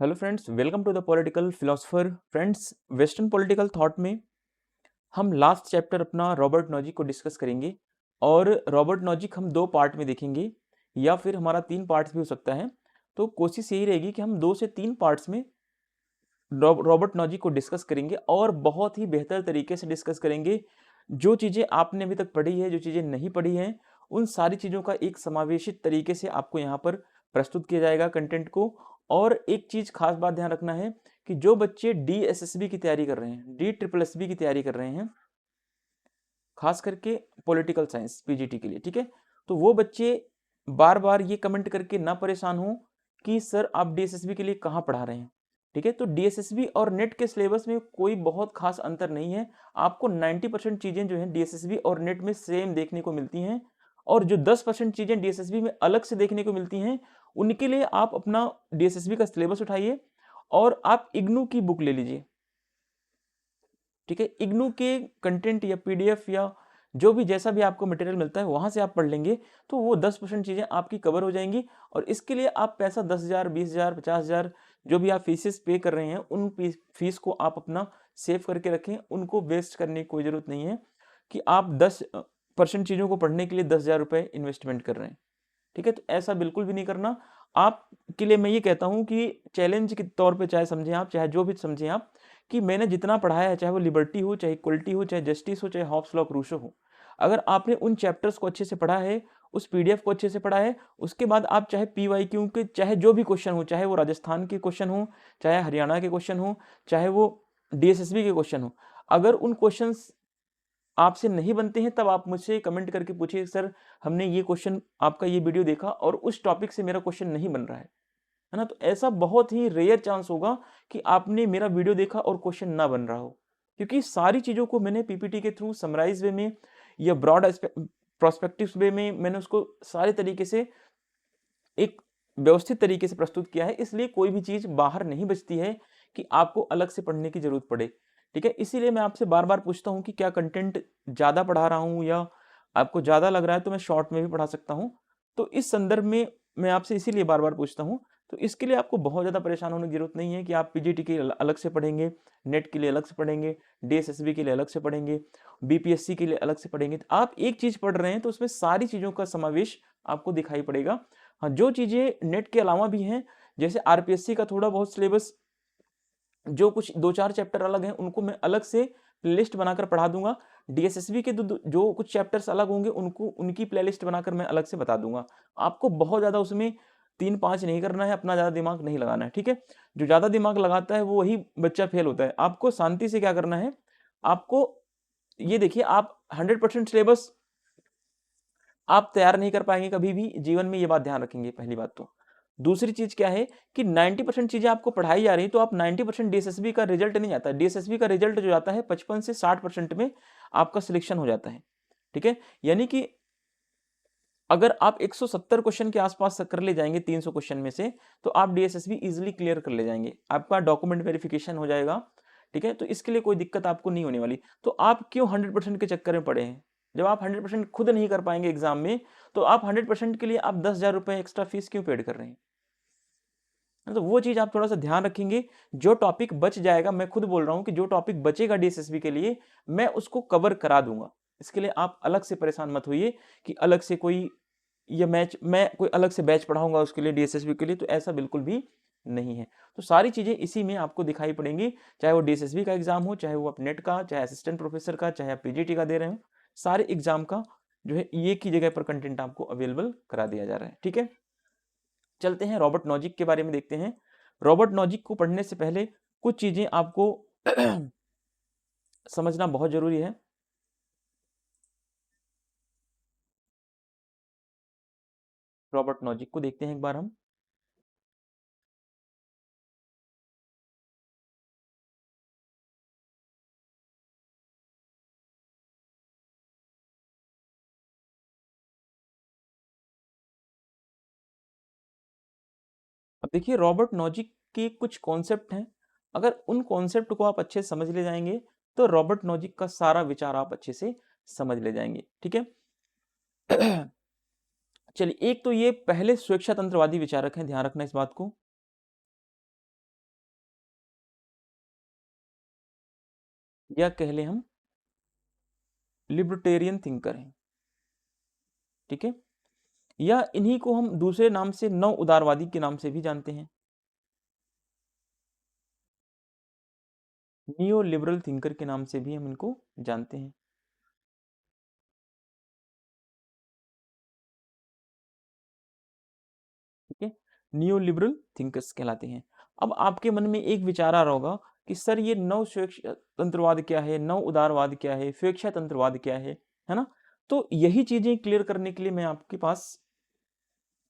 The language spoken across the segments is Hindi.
Hello friends, welcome to the political philosopher. Friends, western political thought में हम लास्ट चैप्टर अपना रॉबर्ट नॉजिक को डिस्कस करेंगे। और रॉबर्ट नॉजिक हम दो पार्ट में देखेंगे या फिर हमारा तीन पार्ट्स भी हो सकता है। तो कोशिश यही रहेगी कि हम 2 से 3 पार्ट्स में रॉबर्ट नॉजिक को डिस्कस करेंगे और बहुत ही बेहतर तरीके से डिस्कस करेंगे। जो चीज़ें आपने अभी तक पढ़ी है, जो चीज़ें नहीं पढ़ी हैं, उन सारी चीज़ों का एक समावेशित तरीके से आपको यहाँ पर प्रस्तुत किया जाएगा कंटेंट को। और एक चीज़ खास बात ध्यान रखना है कि जो बच्चे DSSB की तैयारी कर रहे हैं, DSSB की तैयारी कर रहे हैं, खास करके पॉलिटिकल साइंस PGT के लिए, ठीक है, तो वो बच्चे बार बार ये कमेंट करके ना परेशान हो कि सर आप DSSB के लिए कहाँ पढ़ा रहे हैं। ठीक है, तो DSSB और नेट के सिलेबस में कोई बहुत खास अंतर नहीं है। आपको 90% चीज़ें जो हैं DSSB और नेट में सेम देखने को मिलती हैं। और जो 10% चीज़ें DSSB में अलग से देखने को मिलती हैं, उनके लिए आप अपना DSSB का सिलेबस उठाइए और आप इग्नू की बुक ले लीजिए। ठीक है, इग्नू के कंटेंट या PDF या जो भी जैसा भी आपको मटेरियल मिलता है वहां से आप पढ़ लेंगे तो वो 10% चीजें आपकी कवर हो जाएंगी। और इसके लिए आप पैसा 10,000, 20,000, 50,000 जो भी आप फीसेस पे कर रहे हैं, उन फीस को आप अपना सेव करके रखें। उनको वेस्ट करने की कोई जरूरत नहीं है कि आप 10% चीजों को पढ़ने के लिए 10,000 रुपए इन्वेस्टमेंट कर रहे हैं। ठीक है, तो ऐसा बिल्कुल भी नहीं करना। आपके लिए मैं ये कहता हूं कि चैलेंज के तौर पे चाहे समझें आप, चाहे जो भी समझें आप, कि मैंने जितना पढ़ाया है, चाहे वो लिबर्टी हो, चाहे इक्वलिटी हो, चाहे जस्टिस हो, चाहे हॉब्स लॉ रूसो हो, अगर आपने उन चैप्टर्स को अच्छे से पढ़ा है, उस PDF को अच्छे से पढ़ा है, उसके बाद आप चाहे PYQ के चाहे जो भी क्वेश्चन हो, चाहे वो राजस्थान के क्वेश्चन हो, चाहे हरियाणा के क्वेश्चन हो, चाहे वो DSSB के क्वेश्चन हो, अगर उन क्वेश्चंस आपसे नहीं बनते हैं तब आप मुझसे कमेंट करके पूछिए, सर हमने ये क्वेश्चन, आपका ये वीडियो देखा और उस टॉपिक से मेरा क्वेश्चन नहीं बन रहा है ना। तो ऐसा बहुत ही रेयर चांस होगा कि आपने मेरा वीडियो देखा और क्वेश्चन ना बन रहा हो, क्योंकि सारी चीज़ों को मैंने PPT के थ्रू समराइज वे में या ब्रॉड प्रोस्पेक्टिव वे में मैंने उसको सारे तरीके से एक व्यवस्थित तरीके से प्रस्तुत किया है। इसलिए कोई भी चीज़ बाहर नहीं बचती है कि आपको अलग से पढ़ने की जरूरत पड़े। ठीक है, इसीलिए मैं आपसे बार बार पूछता हूँ कि क्या कंटेंट ज़्यादा पढ़ा रहा हूँ, या आपको ज़्यादा लग रहा है तो मैं शॉर्ट में भी पढ़ा सकता हूँ। तो इस संदर्भ में मैं आपसे इसीलिए बार बार पूछता हूँ। तो इसके लिए आपको बहुत ज़्यादा परेशान होने की जरूरत नहीं है कि आप PGT के अलग से पढ़ेंगे, नेट के लिए अलग से पढ़ेंगे, DSSB के लिए अलग से पढ़ेंगे, BPSC के लिए अलग से पढ़ेंगे। तो आप एक चीज़ पढ़ रहे हैं तो उसमें सारी चीज़ों का समावेश आपको दिखाई पड़ेगा। हाँ, जो चीज़ें नेट के अलावा भी हैं, जैसे RPSC का थोड़ा बहुत सिलेबस, जो कुछ 2-4 चैप्टर अलग हैं, उनको मैं अलग से प्लेलिस्ट बनाकर पढ़ा दूंगा। DSSB के जो कुछ चैप्टर्स अलग होंगे, उनको उनकी प्लेलिस्ट बनाकर मैं अलग से बता दूंगा। आपको बहुत ज़्यादा उसमें 3-5 नहीं करना है, अपना ज़्यादा दिमाग नहीं लगाना है। ठीक है, जो ज़्यादा दिमाग लगाता है वो वही बच्चा फेल होता है। आपको शांति से क्या करना है, आपको ये देखिए, आप 100% सिलेबस आप तैयार नहीं कर पाएंगे कभी भी जीवन में, ये बात ध्यान रखेंगे पहली बात तो। दूसरी चीज क्या है कि 90% चीजें आपको पढ़ाई जा रही तो आप 90% DSSB का रिजल्ट नहीं आता। DSSB का रिजल्ट जो जाता है 55 से 60% में आपका सिलेक्शन हो जाता है। ठीक है, यानी कि अगर आप 170 क्वेश्चन के आसपास कर ले जाएंगे 300 क्वेश्चन में से, तो आप DSSB इजिली क्लियर कर ले जाएंगे, आपका डॉक्यूमेंट वेरिफिकेशन हो जाएगा। ठीक है, तो इसके लिए कोई दिक्कत आपको नहीं होने वाली। तो आप क्यों 100% के चक्कर में पड़े हैं? जब आप 100% खुद नहीं कर पाएंगे एग्जाम में, तो आप 100% के लिए आप 10,000 रुपए एक्स्ट्रा फीस क्यों पेड कर रहे हैं? तो वो चीज आप थोड़ा सा ध्यान रखेंगे। जो टॉपिक बच जाएगा, मैं खुद बोल रहा हूं कि जो टॉपिक बचेगा DSSB के लिए, मैं उसको कवर करा दूंगा। इसके लिए आप अलग से परेशान मत होइए कि अलग से कोई ये मैच, मैं कोई अलग से बैच पढ़ाऊंगा उसके लिए, DSSB के लिए, तो ऐसा बिल्कुल भी नहीं है। तो सारी चीजें इसी में आपको दिखाई पड़ेंगी, चाहे वो DSSB का एग्जाम हो, चाहे वो आप नेट का, चाहे असिस्टेंट प्रोफेसर का, चाहे आप PGT का दे रहे हो, सारे एग्जाम का जो है एक ही जगह पर कंटेंट आपको अवेलेबल करा दिया जा रहा है। ठीक है, चलते हैं रॉबर्ट नॉजिक के बारे में देखते हैं। रॉबर्ट नॉजिक को पढ़ने से पहले कुछ चीजें आपको समझना बहुत जरूरी है। रॉबर्ट नॉजिक को देखते हैं एक बार हम। अब देखिए, रॉबर्ट नॉजिक के कुछ कॉन्सेप्ट हैं। अगर उन कॉन्सेप्ट को आप अच्छे से समझ ले जाएंगे, तो रॉबर्ट नॉजिक का सारा विचार आप अच्छे से समझ ले जाएंगे। ठीक है, चलिए, एक तो ये पहले स्वेच्छा तंत्रवादी विचारक हैं, ध्यान रखना इस बात को। या कह लें हम लिबर्टेरियन थिंकर हैं। ठीक है, या इन्हीं को हम दूसरे नाम से नव उदारवादी के नाम से भी जानते हैं, नियो लिबरल थिंकर के नाम से भी हम इनको जानते हैं। ठीक है, नियो लिबरल थिंकर्स कहलाते हैं। अब आपके मन में एक विचार आ रहा होगा कि सर ये नव स्वेच्छा तंत्रवाद क्या है, नव उदारवाद क्या है, स्वेच्छा तंत्रवाद क्या है ना? तो यही चीजें क्लियर करने के लिए मैं आपके पास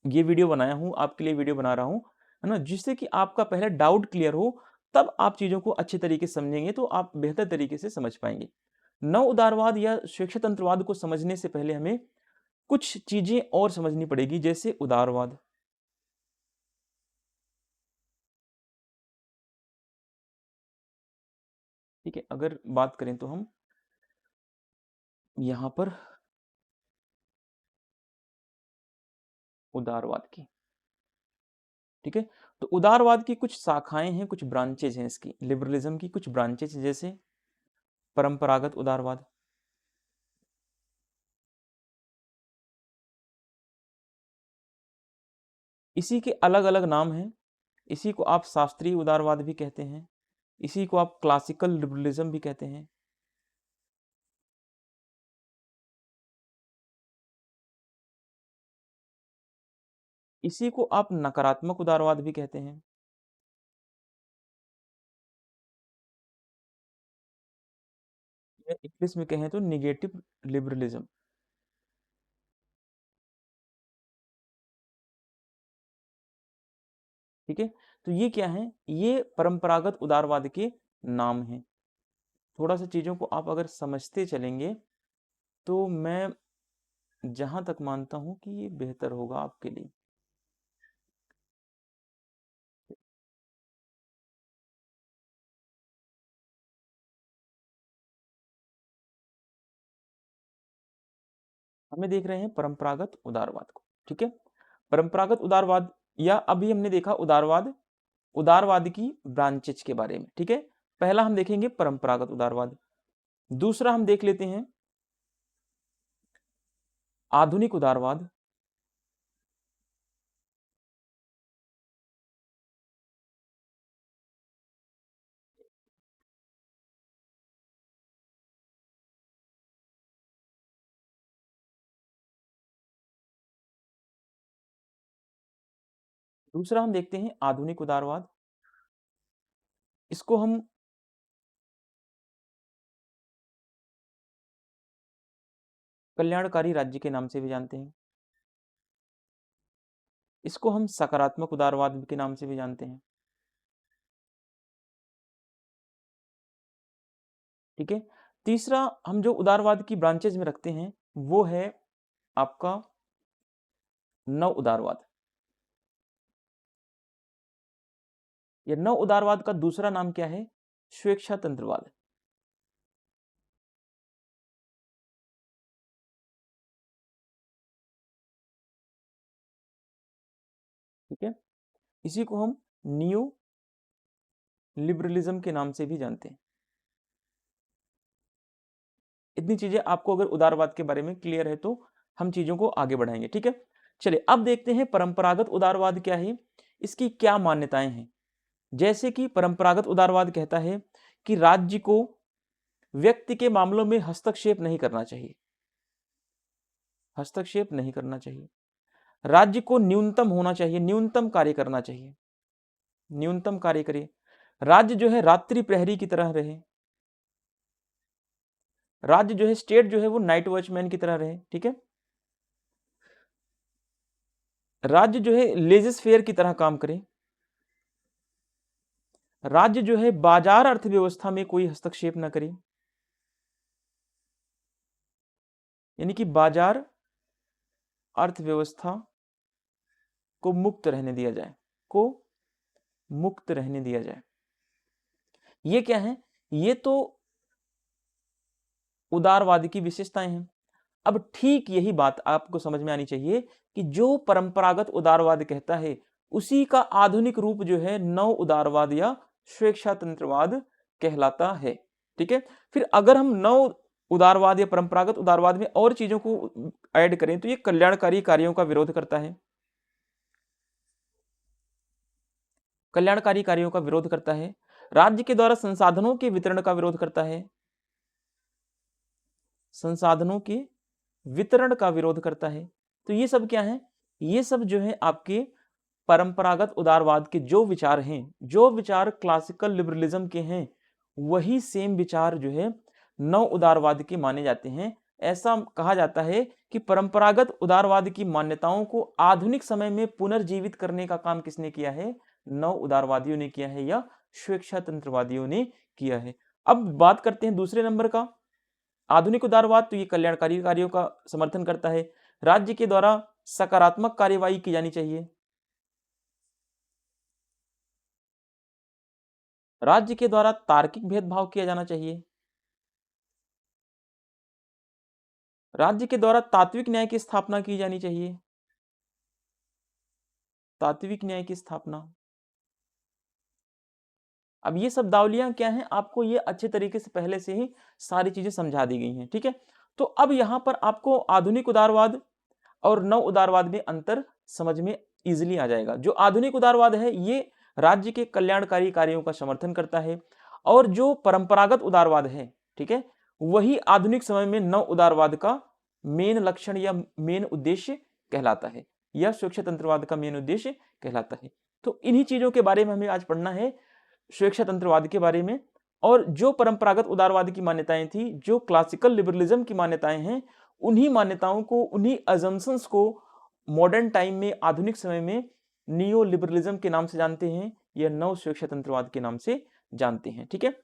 ये वीडियो बनाया हूं, आपके लिए वीडियो बना रहा हूं, है ना, जिससे कि आपका पहले डाउट क्लियर हो, तब आप चीजों को अच्छे तरीके से समझेंगे तो आप बेहतर तरीके से समझ पाएंगे। नव उदारवाद या स्वेच्छा तंत्रवाद को समझने से पहले हमें कुछ चीजें और समझनी पड़ेगी, जैसे उदारवाद। ठीक है, अगर बात करें तो हम यहां पर उदारवाद की, ठीक है, तो उदारवाद की कुछ शाखाएं हैं, कुछ ब्रांचेज हैं, इसकी लिबरलिज्म की कुछ ब्रांचेज, जैसे परंपरागत उदारवाद, इसी के अलग अलग नाम हैं। इसी को आप शास्त्रीय उदारवाद भी कहते हैं, इसी को आप क्लासिकल लिबरलिज्म भी कहते हैं। इसी को आप नकारात्मक उदारवाद भी कहते हैं। या इंग्लिश में कहें तो निगेटिव लिबरलिज्म। ठीक है, तो ये क्या है, ये परंपरागत उदारवाद के नाम हैं। थोड़ा सा चीजों को आप अगर समझते चलेंगे तो मैं जहां तक मानता हूं कि ये बेहतर होगा आपके लिए। हमें देख रहे हैं परंपरागत उदारवाद को। ठीक है, परंपरागत उदारवाद, या अभी हमने देखा उदारवाद, उदारवाद की ब्रांचेज के बारे में। ठीक है, पहला हम देखेंगे परंपरागत उदारवाद, दूसरा हम देख लेते हैं आधुनिक उदारवाद, दूसरा हम देखते हैं आधुनिक उदारवाद, इसको हम कल्याणकारी राज्य के नाम से भी जानते हैं, इसको हम सकारात्मक उदारवाद के नाम से भी जानते हैं। ठीक है, तीसरा हम जो उदारवाद की ब्रांचेज में रखते हैं वो है आपका नव उदारवाद। या नव उदारवाद का दूसरा नाम क्या है, स्वेच्छा तंत्रवाद। ठीक है, इसी को हम नियो लिबरलिज्म के नाम से भी जानते हैं। इतनी चीजें आपको अगर उदारवाद के बारे में क्लियर है तो हम चीजों को आगे बढ़ाएंगे। ठीक है, चलिए अब देखते हैं परंपरागत उदारवाद क्या है, इसकी क्या मान्यताएं हैं। जैसे कि परंपरागत उदारवाद कहता है कि राज्य को व्यक्ति के मामलों में हस्तक्षेप नहीं करना चाहिए, हस्तक्षेप नहीं करना चाहिए। राज्य को न्यूनतम होना चाहिए, न्यूनतम कार्य करना चाहिए, न्यूनतम कार्य करे। राज्य जो है रात्रि प्रहरी की तरह रहे, राज्य जो है स्टेट जो है वो नाइट वॉचमैन की तरह रहे। ठीक है, राज्य जो है लेजिस फेयर की तरह काम करे, राज्य जो है बाजार अर्थव्यवस्था में कोई हस्तक्षेप ना करे, यानी कि बाजार अर्थव्यवस्था को मुक्त रहने दिया जाए, को मुक्त रहने दिया जाए। ये क्या है, ये तो उदारवाद की विशेषताएं हैं। अब ठीक यही बात आपको समझ में आनी चाहिए कि जो परंपरागत उदारवाद कहता है उसी का आधुनिक रूप जो है नव उदारवाद या स्वेच्छा तंत्रवाद कहलाता है। ठीक है। फिर अगर हम नव उदारवाद या परंपरागत उदारवाद में और चीजों को ऐड करें तो ये कल्याणकारी कार्यों का विरोध करता है, कल्याणकारी कार्यों का विरोध करता है, राज्य के द्वारा संसाधनों के वितरण का विरोध करता है, संसाधनों के वितरण का विरोध करता है। तो ये सब क्या है, ये सब जो है आपके परंपरागत उदारवाद के जो विचार हैं, जो विचार क्लासिकल लिबरलिज्म के हैं, वही सेम विचार जो है नव उदारवाद के माने जाते हैं। ऐसा कहा जाता है कि परंपरागत उदारवाद की मान्यताओं को आधुनिक समय में पुनर्जीवित करने का काम किसने किया है, नव उदारवादियों ने किया है या स्वेच्छातंत्रवादियों ने किया है। अब बात करते हैं दूसरे नंबर का, आधुनिक उदारवाद। तो ये कल्याणकारी कार्यों का समर्थन करता है, राज्य के द्वारा सकारात्मक कार्यवाही की जानी चाहिए, राज्य के द्वारा तार्किक भेदभाव किया जाना चाहिए, राज्य के द्वारा तात्विक न्याय की स्थापना की जानी चाहिए, तात्विक न्याय की स्थापना। अब ये शब्दावलियां क्या हैं, आपको ये अच्छे तरीके से पहले से ही सारी चीजें समझा दी गई हैं, ठीक है। तो अब यहां पर आपको आधुनिक उदारवाद और नव उदारवाद में अंतर समझ में इजीली आ जाएगा। जो आधुनिक उदारवाद है ये राज्य के कल्याणकारी कार्यों का समर्थन करता है, और जो परंपरागत उदारवाद है, ठीक है, वही आधुनिक समय में नव उदारवाद का मेन लक्षण या मेन उद्देश्य कहलाता है, या स्वेच्छातंत्रवाद का मेन उद्देश्य कहलाता है। तो इन्हीं चीजों के बारे में हमें आज पढ़ना है, स्वेच्छातंत्रवाद के बारे में। और जो परंपरागत उदारवाद की मान्यताएं थी, जो क्लासिकल लिबरलिज्म की मान्यताएं हैं, उन्हीं मान्यताओं को, उन्हीं अजम्पशंस को मॉडर्न टाइम में, आधुनिक समय में नियो लिबरलिज्म के नाम से जानते हैं या नव स्वेच्छातंत्रवाद के नाम से जानते हैं, ठीक है।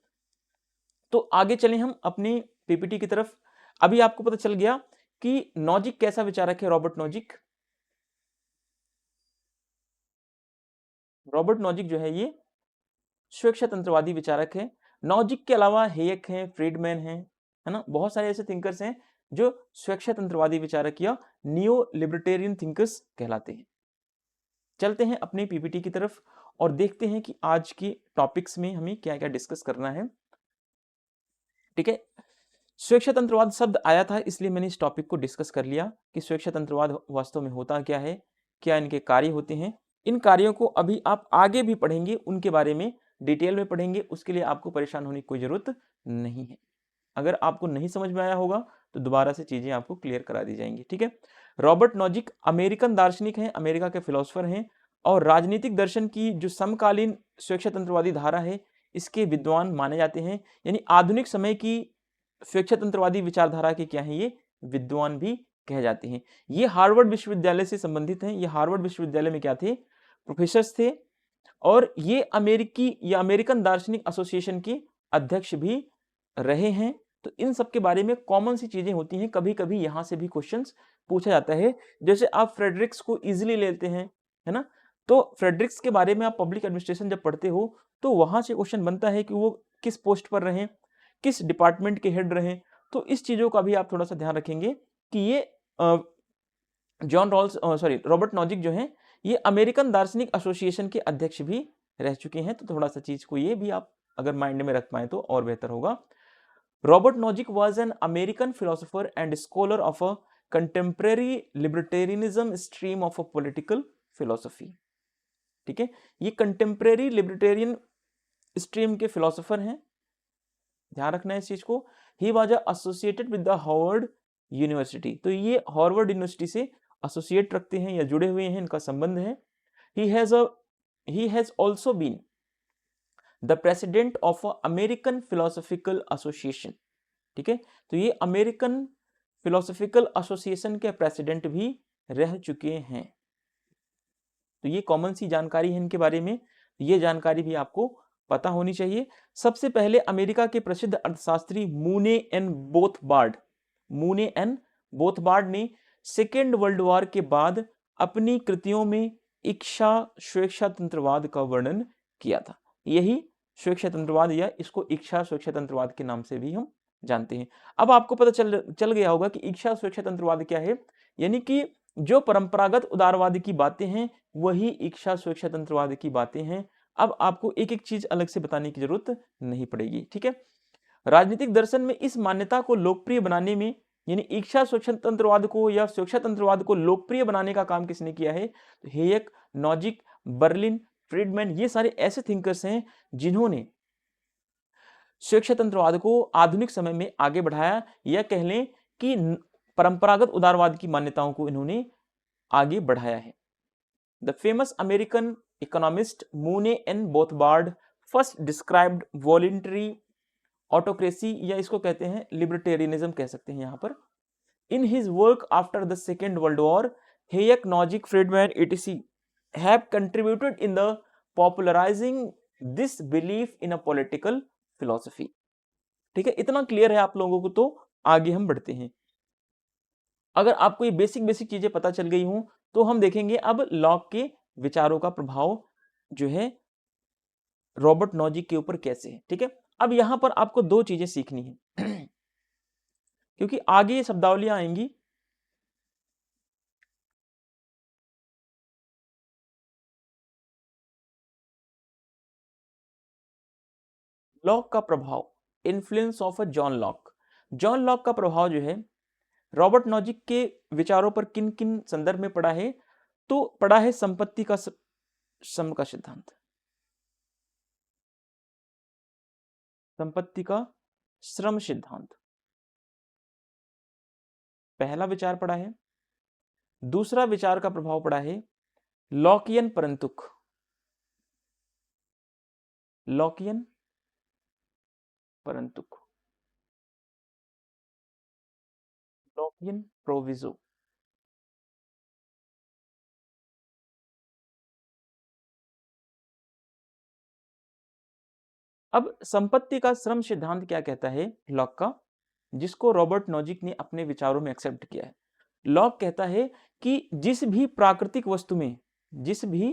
तो आगे चले हम अपनी पीपीटी की तरफ। अभी आपको पता चल गया कि नॉजिक कैसा विचारक है, रॉबर्ट नॉजिक। रॉबर्ट नॉजिक जो है ये स्वेच्छातंत्रवादी विचारक है। नॉजिक के अलावा हेयक हैं, फ्रीडमैन हैं, है ना, बहुत सारे ऐसे थिंकर्स हैं जो स्वेच्छातंत्रवादी विचारक या नियो लिबर्टेरियन थिंकर्स कहलाते हैं। चलते हैं अपनी पीपीटी की तरफ और देखते हैं कि आज की टॉपिक्स में हमें क्या क्या डिस्कस करना है, ठीक है। स्वेच्छातंत्रवाद शब्द आया था इसलिए मैंने इस टॉपिक को डिस्कस कर लिया कि स्वेच्छातंत्रवाद वास्तव में होता क्या है, क्या इनके कार्य होते हैं। इन कार्यों को अभी आप आगे भी पढ़ेंगे, उनके बारे में डिटेल में पढ़ेंगे, उसके लिए आपको परेशान होने की कोई जरूरत नहीं है। अगर आपको नहीं समझ में आया होगा तो दोबारा से चीजें आपको क्लियर करा दी जाएंगी, ठीक है। रॉबर्ट नॉजिक अमेरिकन दार्शनिक हैं, अमेरिका के फिलोसोफर हैं, और राजनीतिक दर्शन की जो समकालीन स्वेच्छातंत्रवादी धारा है इसके विद्वान माने जाते हैं। यानी आधुनिक समय की स्वेच्छातंत्रवादी विचारधारा के क्या है, ये विद्वान भी कहे जाते हैं। ये हार्वर्ड विश्वविद्यालय से संबंधित हैं। ये हार्वर्ड विश्वविद्यालय में क्या थे, प्रोफेसर्स थे, और ये अमेरिकी या अमेरिकन दार्शनिक एसोसिएशन के अध्यक्ष भी रहे हैं। तो इन सब के बारे में कॉमन सी चीजें होती हैं, कभी कभी यहां से भी क्वेश्चंस पूछा जाता है। जैसे आप फ्रेडरिक्स को इजीली लेते हैं, है ना, तो फ्रेडरिक्स के बारे में आप पब्लिक एडमिनिस्ट्रेशन जब पढ़ते हो तो वहां से क्वेश्चन बनता है कि वो किस पोस्ट पर रहे, किस डिपार्टमेंट के हेड रहे। तो इस चीजों का भी आप थोड़ा सा ध्यान रखेंगे कि ये रॉबर्ट नॉजिक जो है ये अमेरिकन दार्शनिक एसोसिएशन के अध्यक्ष भी रह चुके हैं। तो थोड़ा सा चीज को ये भी आप अगर माइंड में रख पाए तो और बेहतर होगा। Robert Nozick was an American philosopher and scholar of a contemporary libertarianism stream of a political philosophy, ठीक है। ये कंटेम्परेरी लिबर्टेरियन स्ट्रीम के फिलोसोफर हैं, ध्यान रखना है इस चीज को। He was associated with the Harvard university, तो ये हार्वर्ड यूनिवर्सिटी से एसोसिएट रखते हैं या जुड़े हुए हैं, इनका संबंध है। He has also been the president of American philosophical association, ठीक है। तो ये अमेरिकन फिलोसॉफिकल एसोसिएशन के प्रेसिडेंट भी रह चुके हैं। तो ये कॉमन सी जानकारी है इनके बारे में, ये जानकारी भी आपको पता होनी चाहिए। सबसे पहले अमेरिका के प्रसिद्ध अर्थशास्त्री मूने एन बोथबार्ड ने सेकेंड वर्ल्ड वॉर के बाद अपनी कृतियों में इच्छा स्वेच्छातंत्रवाद का वर्णन किया था। यही स्वेच्छातंत्रवाद या इसको इच्छा स्वेच्छातंत्रवाद के नाम से भी हम जानते हैं। अब आपको पता चल गया होगा कि इच्छा स्वेच्छातंत्रवाद क्या है, यानी कि जो परंपरागत उदारवाद की बातें हैं वही इच्छा स्वेच्छातंत्रवाद की बातें हैं। अब आपको एक एक चीज अलग से बताने की जरूरत नहीं पड़ेगी, ठीक है। राजनीतिक दर्शन में इस मान्यता को लोकप्रिय बनाने में, यानी इच्छा स्वतंत्रवाद को या स्वेच्छातंत्रवाद को लोकप्रिय बनाने का काम किसने किया है? तो हेयक, नॉजिक, बर्लिन, फ्रीडमैन, ये सारे ऐसे थिंकर्स हैं जिन्होंने स्वेच्छातंत्रवाद को आधुनिक समय में आगे बढ़ाया, या कह लें कि परंपरागत उदारवाद की मान्यताओं को इन्होंने आगे बढ़ाया है। The famous American economist Murray N Rothbard first described voluntary autocracy, या इसको कहते हैं लिबर्टेरियनिज्म कह सकते हैं यहां पर, in his work after the second world war. Hayek, Nozick, Friedman etc have contributed in the popularizing this belief in a political philosophy। ठीक है, इतना क्लियर है आप लोगों को, तो आगे हम बढ़ते हैं। अगर आपको ये बेसिक चीजें पता चल गई हूं तो हम देखेंगे अब लॉक के विचारों का प्रभाव जो है रॉबर्ट नॉजिक के ऊपर कैसे है। ठीक है, अब यहां पर आपको दो चीजें सीखनी है क्योंकि आगे ये शब्दावलियां आएंगी। लॉक का प्रभाव, influence of a John Locke. John Locke का प्रभाव जो है रॉबर्ट नॉजिक के विचारों पर किन किन संदर्भ में पड़ा है? तो पड़ा है संपत्ति का श्रम का सिद्धांत, संपत्ति का श्रम सिद्धांत पहला विचार पड़ा है। दूसरा विचार का प्रभाव पड़ा है लॉकियन परंतुक, लॉकियन परंतुक, लॉकियन प्रोविजो। अब संपत्ति का श्रम सिद्धांत क्या कहता है लॉक का, जिसको रॉबर्ट नॉजिक ने अपने विचारों में एक्सेप्ट किया है। लॉक कहता है कि जिस भी प्राकृतिक वस्तु में, जिस भी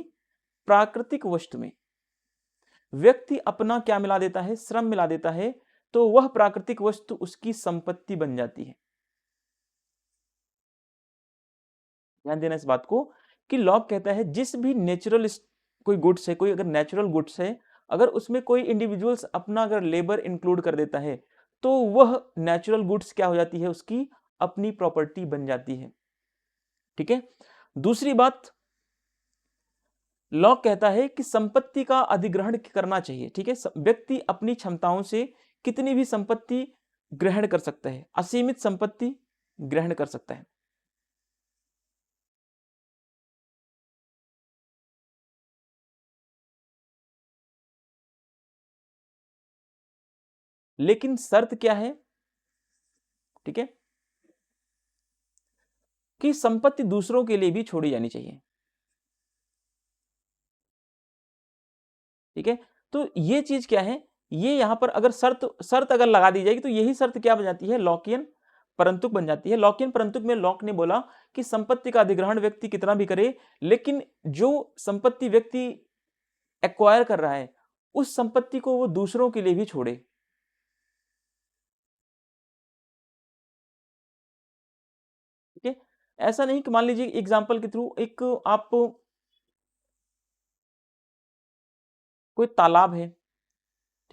प्राकृतिक वस्तु में व्यक्ति अपना क्या मिला देता है? श्रम मिला देता है, तो वह प्राकृतिक वस्तु उसकी संपत्ति बन जाती है। ध्यान देना इस बात को कि लॉक कहता है जिस भी नेचुरल कोई गुड्स है, कोई अगर नेचुरल गुड्स है, अगर उसमें कोई इंडिविजुअल्स अपना अगर लेबर इंक्लूड कर देता है तो वह नेचुरल गुड्स क्या हो जाती है? उसकी अपनी प्रॉपर्टी बन जाती है। ठीक है, दूसरी बात लॉक कहता है कि संपत्ति का अधिग्रहण करना चाहिए। ठीक है, व्यक्ति अपनी क्षमताओं से कितनी भी संपत्ति ग्रहण कर सकता है, असीमित संपत्ति ग्रहण कर सकता है। लेकिन शर्त क्या है? ठीक है, कि संपत्ति दूसरों के लिए भी छोड़ी जानी चाहिए। ठीक है, तो ये चीज क्या है? ये यहां पर अगर शर्त अगर लगा दी जाएगी तो यही शर्त क्या बन जाती है? लॉकियन परंतुक बन जाती है। लॉकियन परंतुक में लॉक ने बोला कि संपत्ति का अधिग्रहण व्यक्ति कितना भी करे, लेकिन जो संपत्ति व्यक्ति एक्वायर कर रहा है उस संपत्ति को वो दूसरों के लिए भी छोड़े। ठीक है, ऐसा नहीं कि मान लीजिए एग्जांपल के थ्रू एक आप कोई तालाब है,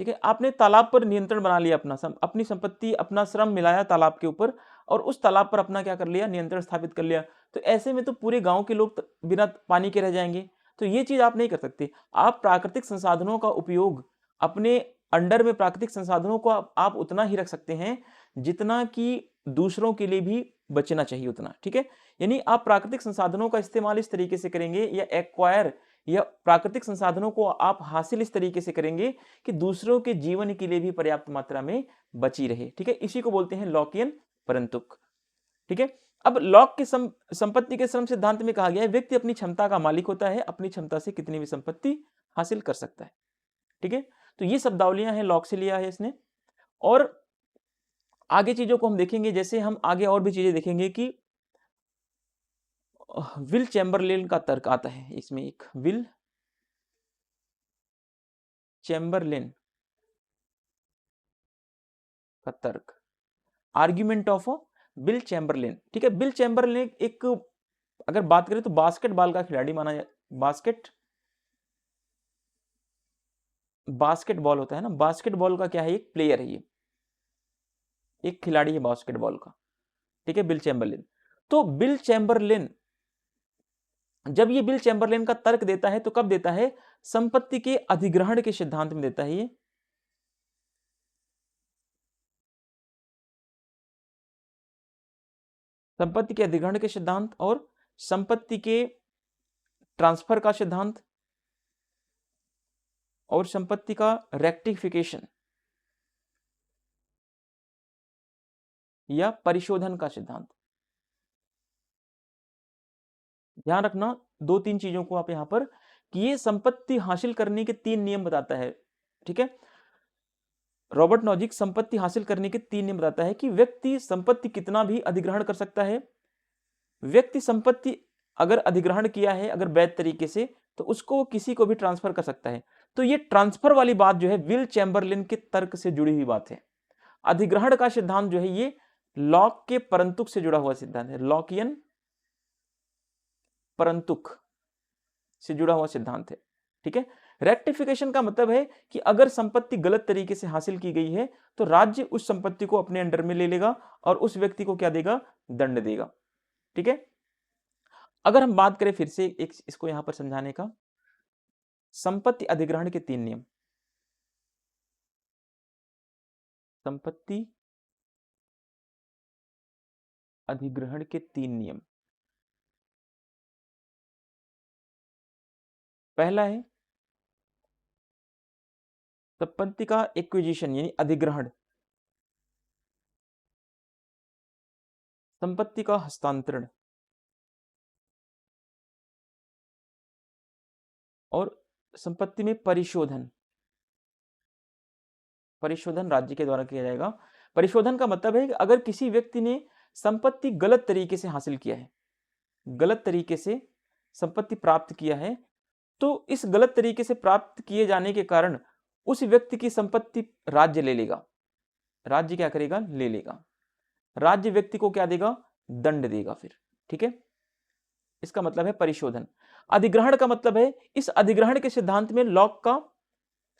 ठीक है, आपने तालाब पर नियंत्रण बना लिया, अपनी संपत्ति, अपना श्रम मिलाया तालाब के ऊपर और उस तालाब पर अपना क्या कर लिया? नियंत्रण स्थापित कर लिया। तो ऐसे में तो पूरे गांव के लोग बिना पानी के रह जाएंगे। तो ये चीज आप नहीं कर सकते। आप प्राकृतिक संसाधनों का उपयोग अपने अंडर में, प्राकृतिक संसाधनों को आप उतना ही रख सकते हैं जितना कि दूसरों के लिए भी बचना चाहिए उतना। ठीक है, यानी आप प्राकृतिक संसाधनों का इस्तेमाल इस तरीके से करेंगे या एक्वायर या प्राकृतिक संसाधनों को आप हासिल इस तरीके से करेंगे कि दूसरों के जीवन के लिए भी पर्याप्त मात्रा में बची रहे। ठीक है, इसी को बोलते हैं लॉकियन परंतुक। ठीक है, अब लॉक के संपत्ति के श्रम सिद्धांत में कहा गया है व्यक्ति अपनी क्षमता का मालिक होता है, अपनी क्षमता से कितनी भी संपत्ति हासिल कर सकता है। ठीक है, तो ये शब्दावलियां हैं, लॉक से लिया है इसने। और आगे चीजों को हम देखेंगे, जैसे हम आगे और भी चीजें देखेंगे कि विल चैम्बरलेन का तर्क आता है इसमें, एक विल चैम्बरलेन का तर्क, आर्ग्यूमेंट ऑफ बिल चैम्बरलेन। ठीक है, बिल चैम्बरलेन एक, अगर बात करें तो बास्केटबॉल का खिलाड़ी माना जाए, बास्केटबॉल होता है ना, बास्केटबॉल का क्या है? एक प्लेयर है ये। एक खिलाड़ी है बास्केटबॉल का, ठीक है, बिल चैम्बरलिन। तो बिल चैम्बरलिन, जब ये बिल चैम्बरलिन का तर्क देता है तो कब देता है? संपत्ति के अधिग्रहण के सिद्धांत में देता है ये। संपत्ति के अधिग्रहण के सिद्धांत और संपत्ति के ट्रांसफर का सिद्धांत और संपत्ति का रेक्टिफिकेशन या परिशोधन का सिद्धांत। ध्यान रखना दो तीन चीजों को आप यहां पर, कि ये संपत्ति हासिल करने के 3 नियम बताता है, ठीक है। रॉबर्ट नॉजिक संपत्ति हासिल करने के 3 नियम बताता है कि व्यक्ति संपत्ति कितना भी अधिग्रहण कर सकता है। व्यक्ति संपत्ति अगर अधिग्रहण किया है अगर वैध तरीके से, तो उसको किसी को भी ट्रांसफर कर सकता है। तो ये ट्रांसफर वाली बात जो है विल चैम्बरलिन के तर्क से जुड़ी हुई बात है। अधिग्रहण का सिद्धांत जो है ये लॉक के परंतुक से जुड़ा हुआ सिद्धांत है, लॉकियन परंतुक से जुड़ा हुआ सिद्धांत है, ठीक है। रेक्टिफिकेशन का मतलब है कि अगर संपत्ति गलत तरीके से हासिल की गई है तो राज्य उस संपत्ति को अपने अंडर में ले लेगा और उस व्यक्ति को क्या देगा? दंड देगा, ठीक है। अगर हम बात करें फिर से एक इसको यहां पर समझाने का, संपत्ति अधिग्रहण के 3 नियम। संपत्ति अधिग्रहण के 3 नियम। पहला है संपत्ति का एक्विजिशन यानी अधिग्रहण, संपत्ति का हस्तांतरण और संपत्ति में परिशोधन। परिशोधन राज्य के द्वारा किया जाएगा। परिशोधन का मतलब है कि अगर किसी व्यक्ति ने संपत्ति गलत तरीके से हासिल किया है, गलत तरीके से संपत्ति प्राप्त किया है, तो इस गलत तरीके से प्राप्त किए जाने के कारण उस व्यक्ति की संपत्ति राज्य ले लेगा। राज्य क्या करेगा? ले लेगा। राज्य व्यक्ति को क्या देगा? दंड देगा फिर, ठीक है। इसका मतलब है परिशोधन। अधिग्रहण का मतलब है इस अधिग्रहण के सिद्धांत में लॉक का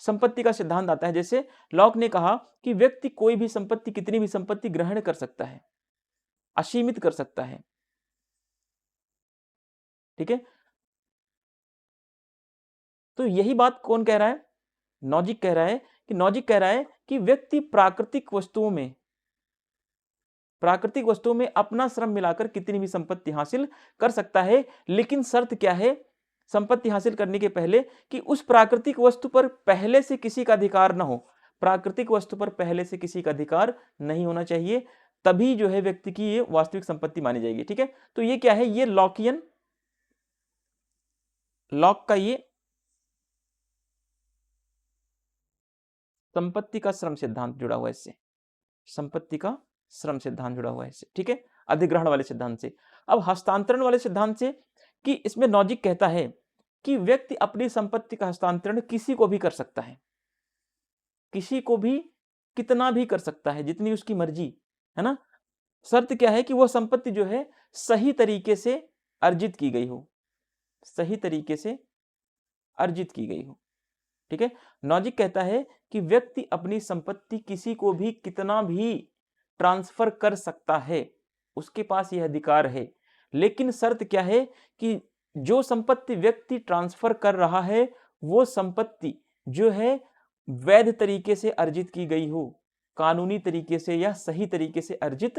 संपत्ति का सिद्धांत आता है। जैसे लॉक ने कहा कि व्यक्ति कोई भी संपत्ति, कितनी भी संपत्ति ग्रहण कर सकता है, असीमित कर सकता है, ठीक है। तो यही बात कौन कह रहा है? नॉजिक कह रहा है। कि नॉजिक कह रहा है कि व्यक्ति प्राकृतिक वस्तुओं में अपना श्रम मिलाकर कितनी भी संपत्ति हासिल कर सकता है, लेकिन शर्त क्या है संपत्ति हासिल करने के पहले? कि उस प्राकृतिक वस्तु पर पहले से किसी का अधिकार ना हो। प्राकृतिक वस्तु पर पहले से किसी का अधिकार नहीं होना चाहिए, तभी जो है व्यक्ति की ये वास्तविक संपत्ति मानी जाएगी, ठीक है। तो ये क्या है? ये लॉकियन, लॉक का ये संपत्ति का श्रम सिद्धांत जुड़ा हुआ है इससे, संपत्ति का श्रम सिद्धांत जुड़ा हुआ है इससे, ठीक है, अधिग्रहण वाले सिद्धांत से। अब हस्तांतरण वाले सिद्धांत से, कि इसमें नॉजिक कहता है कि व्यक्ति अपनी संपत्ति का हस्तांतरण किसी को भी कर सकता है, किसी को भी कितना भी कर सकता है, जितनी उसकी मर्जी, है ना। शर्त क्या है? कि वह संपत्ति जो है सही तरीके से अर्जित की गई हो, सही तरीके से अर्जित की गई हो, ठीक है। नॉजिक कहता है कि व्यक्ति अपनी संपत्ति किसी को भी कितना भी ट्रांसफर कर सकता है, उसके पास यह अधिकार है। लेकिन शर्त क्या है? कि जो संपत्ति व्यक्ति ट्रांसफर कर रहा है वो संपत्ति जो है वैध तरीके से अर्जित की गई हो, कानूनी तरीके से या सही तरीके से अर्जित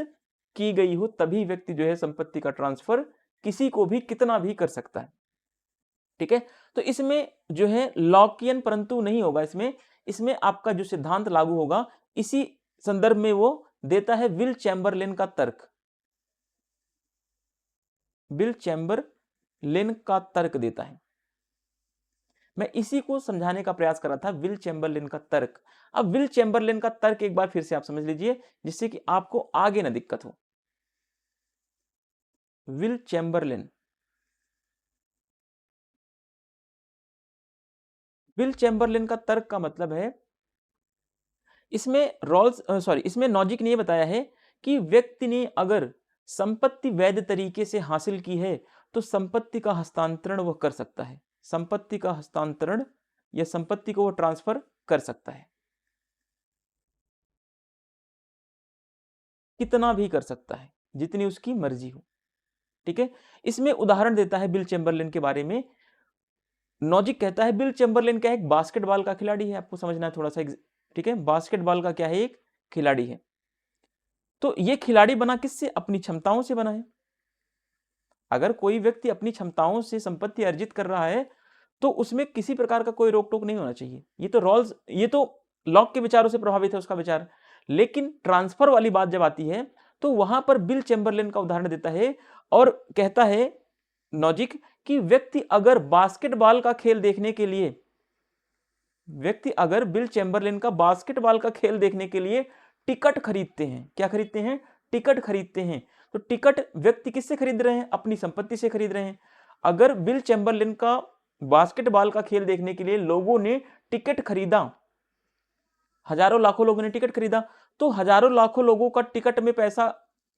की गई हो, तभी व्यक्ति जो है संपत्ति का ट्रांसफर किसी को भी कितना भी कर सकता है, ठीक है। तो इसमें जो है लॉकियन परंतु नहीं होगा, इसमें इसमें आपका जो सिद्धांत लागू होगा इसी संदर्भ में वो देता है विल चैम्बरलिन का तर्क, विल चैम्बरलिन का तर्क देता है। मैं इसी को समझाने का प्रयास कर रहा था, विल चैम्बरलिन का तर्क। अब विल चैम्बरलिन का तर्क एक बार फिर से आप समझ लीजिए, जिससे कि आपको आगे ना दिक्कत हो। विल चैम्बरलिन, विल चैम्बरलिन का तर्क का मतलब है, इसमें नॉजिक ने बताया है कि व्यक्ति ने अगर संपत्ति वैध तरीके से हासिल की है तो संपत्ति का हस्तांतरण वह कर सकता है, संपत्ति का हस्तांतरण या संपत्ति को वह ट्रांसफर कर सकता है। कितना भी कर सकता है, जितनी उसकी मर्जी हो। ठीक है, इसमें उदाहरण देता है बिल चैम्बरलेन के बारे में। नॉजिक कहता है बिल चैम्बरलेन क्या है, एक बास्केटबॉल का खिलाड़ी है, आपको समझना है थोड़ा सा। ठीक है, बास्केटबॉल का क्या है, एक खिलाड़ी है। तो ये खिलाड़ी बना किससे, अपनी क्षमताओं से बना है। अगर कोई व्यक्ति अपनी क्षमताओं से संपत्ति अर्जित कर रहा है तो उसमें किसी प्रकार का कोई रोक टोक नहीं होना चाहिए। ये तो रॉल्स, ये तो लॉक के विचारों से प्रभावित है उसका विचार। लेकिन ट्रांसफर वाली बात जब आती है तो वहां पर बिल चैम्बरलेन का उदाहरण देता है और कहता है नॉजिक कि व्यक्ति अगर बास्केटबॉल का खेल देखने के लिए, व्यक्ति अगर बिल चैम्बरलेन का बास्केटबॉल का खेल देखने के लिए टिकट खरीदते हैं, क्या खरीदते हैं, टिकट खरीदते हैं, तो टिकट व्यक्ति किससे खरीद रहे हैं, अपनी संपत्ति से खरीद रहे हैं। अगर बिल चैम्बरलेन का बास्केटबॉल का खेल देखने के लिए लोगों ने टिकट खरीदा, हजारों लाखों लोगों ने टिकट खरीदा, तो हजारों लाखों लोगों का टिकट में पैसा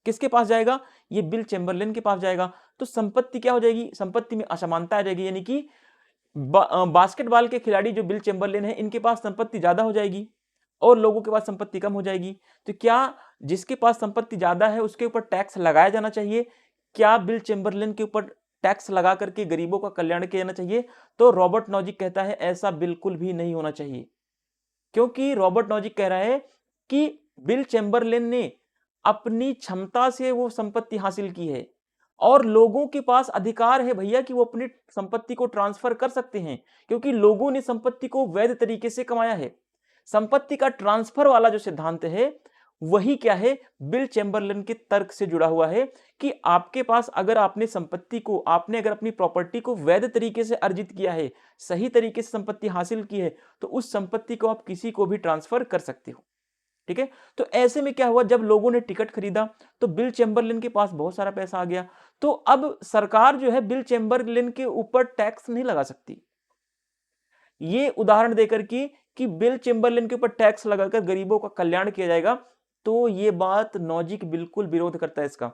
किसके पास जाएगा, ये बिल चैम्बरलेन के पास जाएगा। तो संपत्ति क्या हो जाएगी, संपत्ति में असमानता आ जाएगी, यानी कि बास्केटबॉल के खिलाड़ी जो बिल चैम्बरलेन है इनके पास संपत्ति ज्यादा हो जाएगी और लोगों के पास संपत्ति कम हो जाएगी। तो क्या जिसके पास संपत्ति ज्यादा है उसके ऊपर टैक्स लगाया जाना चाहिए, क्या बिल चैम्बरलेन के ऊपर टैक्स लगा करके गरीबों का कल्याण किया जाना चाहिए? तो रॉबर्ट नॉजिक कहता है ऐसा बिल्कुल भी नहीं होना चाहिए, क्योंकि रॉबर्ट नॉजिक कह रहा है कि बिल चैम्बरलेन ने अपनी क्षमता से वो संपत्ति हासिल की है और लोगों के पास अधिकार है भैया कि वो अपनी संपत्ति को ट्रांसफर कर सकते हैं, क्योंकि लोगों ने संपत्ति को वैध तरीके से कमाया है। संपत्ति का ट्रांसफर वाला जो सिद्धांत है वही क्या है, बिल चैम्बरलेन के तर्क से जुड़ा हुआ है कि आपके पास अगर आपने संपत्ति को, आपने अगर अपनी प्रॉपर्टी को वैध तरीके से अर्जित किया है, सही तरीके से संपत्ति हासिल की है, तो उस संपत्ति को आप किसी को भी ट्रांसफर कर सकते हो। ठीक है, तो ऐसे में क्या हुआ, जब लोगों ने टिकट खरीदा तो बिल चैम्बरलेन के पास बहुत सारा पैसा आ गया। तो अब सरकार जो है बिल चैम्बरलेन के ऊपर टैक्स नहीं लगा सकती। ये उदाहरण देकर कि बिल चैम्बरलेन के ऊपर टैक्स लगाकर गरीबों का कल्याण किया जाएगा, तो ये बात नॉजिक बिल्कुल विरोध करता है इसका।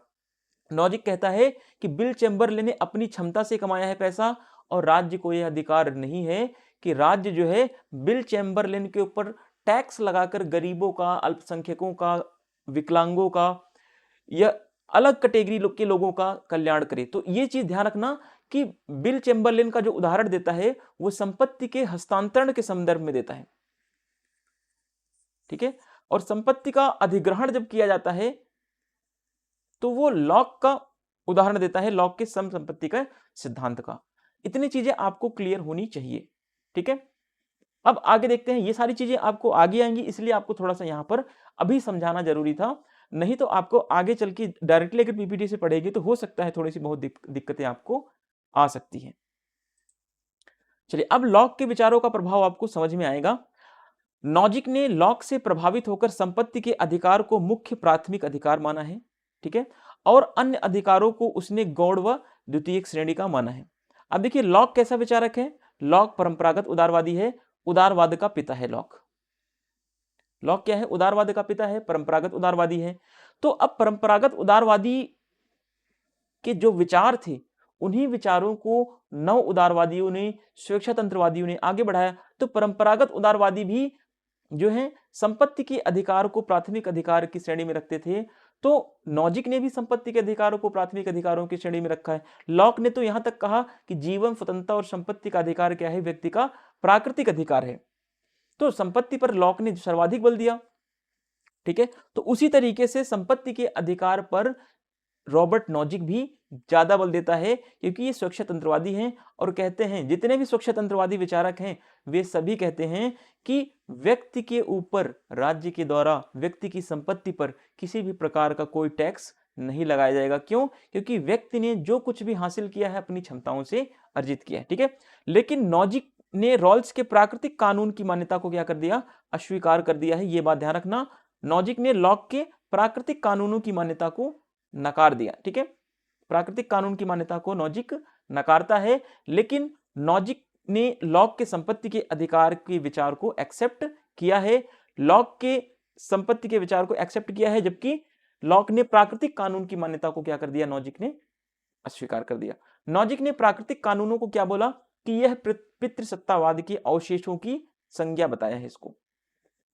नॉजिक कहता है कि बिल चैम्बरलेन ने अपनी क्षमता से कमाया है पैसा और राज्य को यह अधिकार नहीं है कि राज्य जो है बिल चैम्बरलेन के ऊपर टैक्स लगाकर गरीबों का, अल्पसंख्यकों का, विकलांगों का या अलग कैटेगरी के लोगों का कल्याण करे। तो ये चीज ध्यान रखना कि बिल चैम्बरलेन का जो उदाहरण देता है वो संपत्ति के हस्तांतरण के संदर्भ में देता है। ठीक है, और संपत्ति का अधिग्रहण जब किया जाता है तो वो लॉक का उदाहरण देता है, लॉक के सम संपत्ति का सिद्धांत का। इतनी चीजें आपको क्लियर होनी चाहिए। ठीक है, अब आगे देखते हैं। ये सारी चीजें आपको आगे आएंगी, इसलिए आपको थोड़ा सा यहां पर अभी समझाना जरूरी था, नहीं तो आपको आगे चल के डायरेक्टली अगर पीपीटी से पढ़ेगी तो हो सकता है थोड़ी सी बहुत दिक्कतें आपको आ सकती हैं। चलिए, अब लॉक के विचारों का प्रभाव आपको समझ में आएगा। नॉजिक ने लॉक से प्रभावित होकर संपत्ति के अधिकार को मुख्य प्राथमिक अधिकार माना है। ठीक है, और अन्य अधिकारों को उसने गौण व द्वितीयक श्रेणी का माना है। अब देखिए लॉक कैसा विचारक है, लॉक परंपरागत उदारवादी है, उदारवाद का पिता है लॉक। लॉक क्या है, उदारवाद का पिता है, परंपरागत उदारवादी है। तो अब परंपरागत उदारवादी के जो विचार थे उन्हीं विचारों को नव उदारवादियों ने, स्वेच्छातंत्रवादियों ने आगे बढ़ाया। तो परंपरागत उदारवादी भी जो है संपत्ति के अधिकार को प्राथमिक अधिकार की श्रेणी में रखते थे, तो नॉजिक ने भी संपत्ति के अधिकारों को प्राथमिक अधिकारों की श्रेणी में रखा है। लॉक ने तो यहां तक कहा कि जीवन, स्वतंत्रता और संपत्ति का अधिकार क्या है, व्यक्ति का प्राकृतिक अधिकार है। तो संपत्ति पर लॉक ने सर्वाधिक बल दिया। ठीक है, तो उसी तरीके से संपत्ति के अधिकार पर रॉबर्ट नॉजिक भी ज्यादा बल देता है, क्योंकि ये स्वच्छतंत्रवादी हैं और कहते हैं, जितने भी स्वच्छतंत्रवादी विचारक हैं वे सभी कहते हैं कि व्यक्ति के ऊपर राज्य के द्वारा व्यक्ति की संपत्ति पर किसी भी प्रकार का कोई टैक्स नहीं लगाया जाएगा। क्यों? क्योंकि व्यक्ति ने जो कुछ भी हासिल किया है अपनी क्षमताओं से अर्जित किया है। ठीक है, लेकिन नॉजिक ने रॉल्स के प्राकृतिक कानून की मान्यता को क्या कर दिया, अस्वीकार कर दिया है। ये बात ध्यान रखना, नॉजिक ने लॉक के प्राकृतिक कानूनों की मान्यता को नकार दिया। ठीक है, प्राकृतिक कानून की मान्यता को नॉजिक नकारता है, लेकिन नॉजिक ने लॉक के संपत्ति के अधिकार के विचार को एक्सेप्ट किया है। लॉक के संपत्ति के विचार को एक्सेप्ट किया है, जबकि लॉक ने प्राकृतिक कानून की मान्यता को क्या कर दिया, नॉजिक ने अस्वीकार कर दिया। नॉजिक ने प्राकृतिक कानूनों को क्या बोला कि यह पितृसत्तावाद के अवशेषों की संज्ञा बताया है इसको।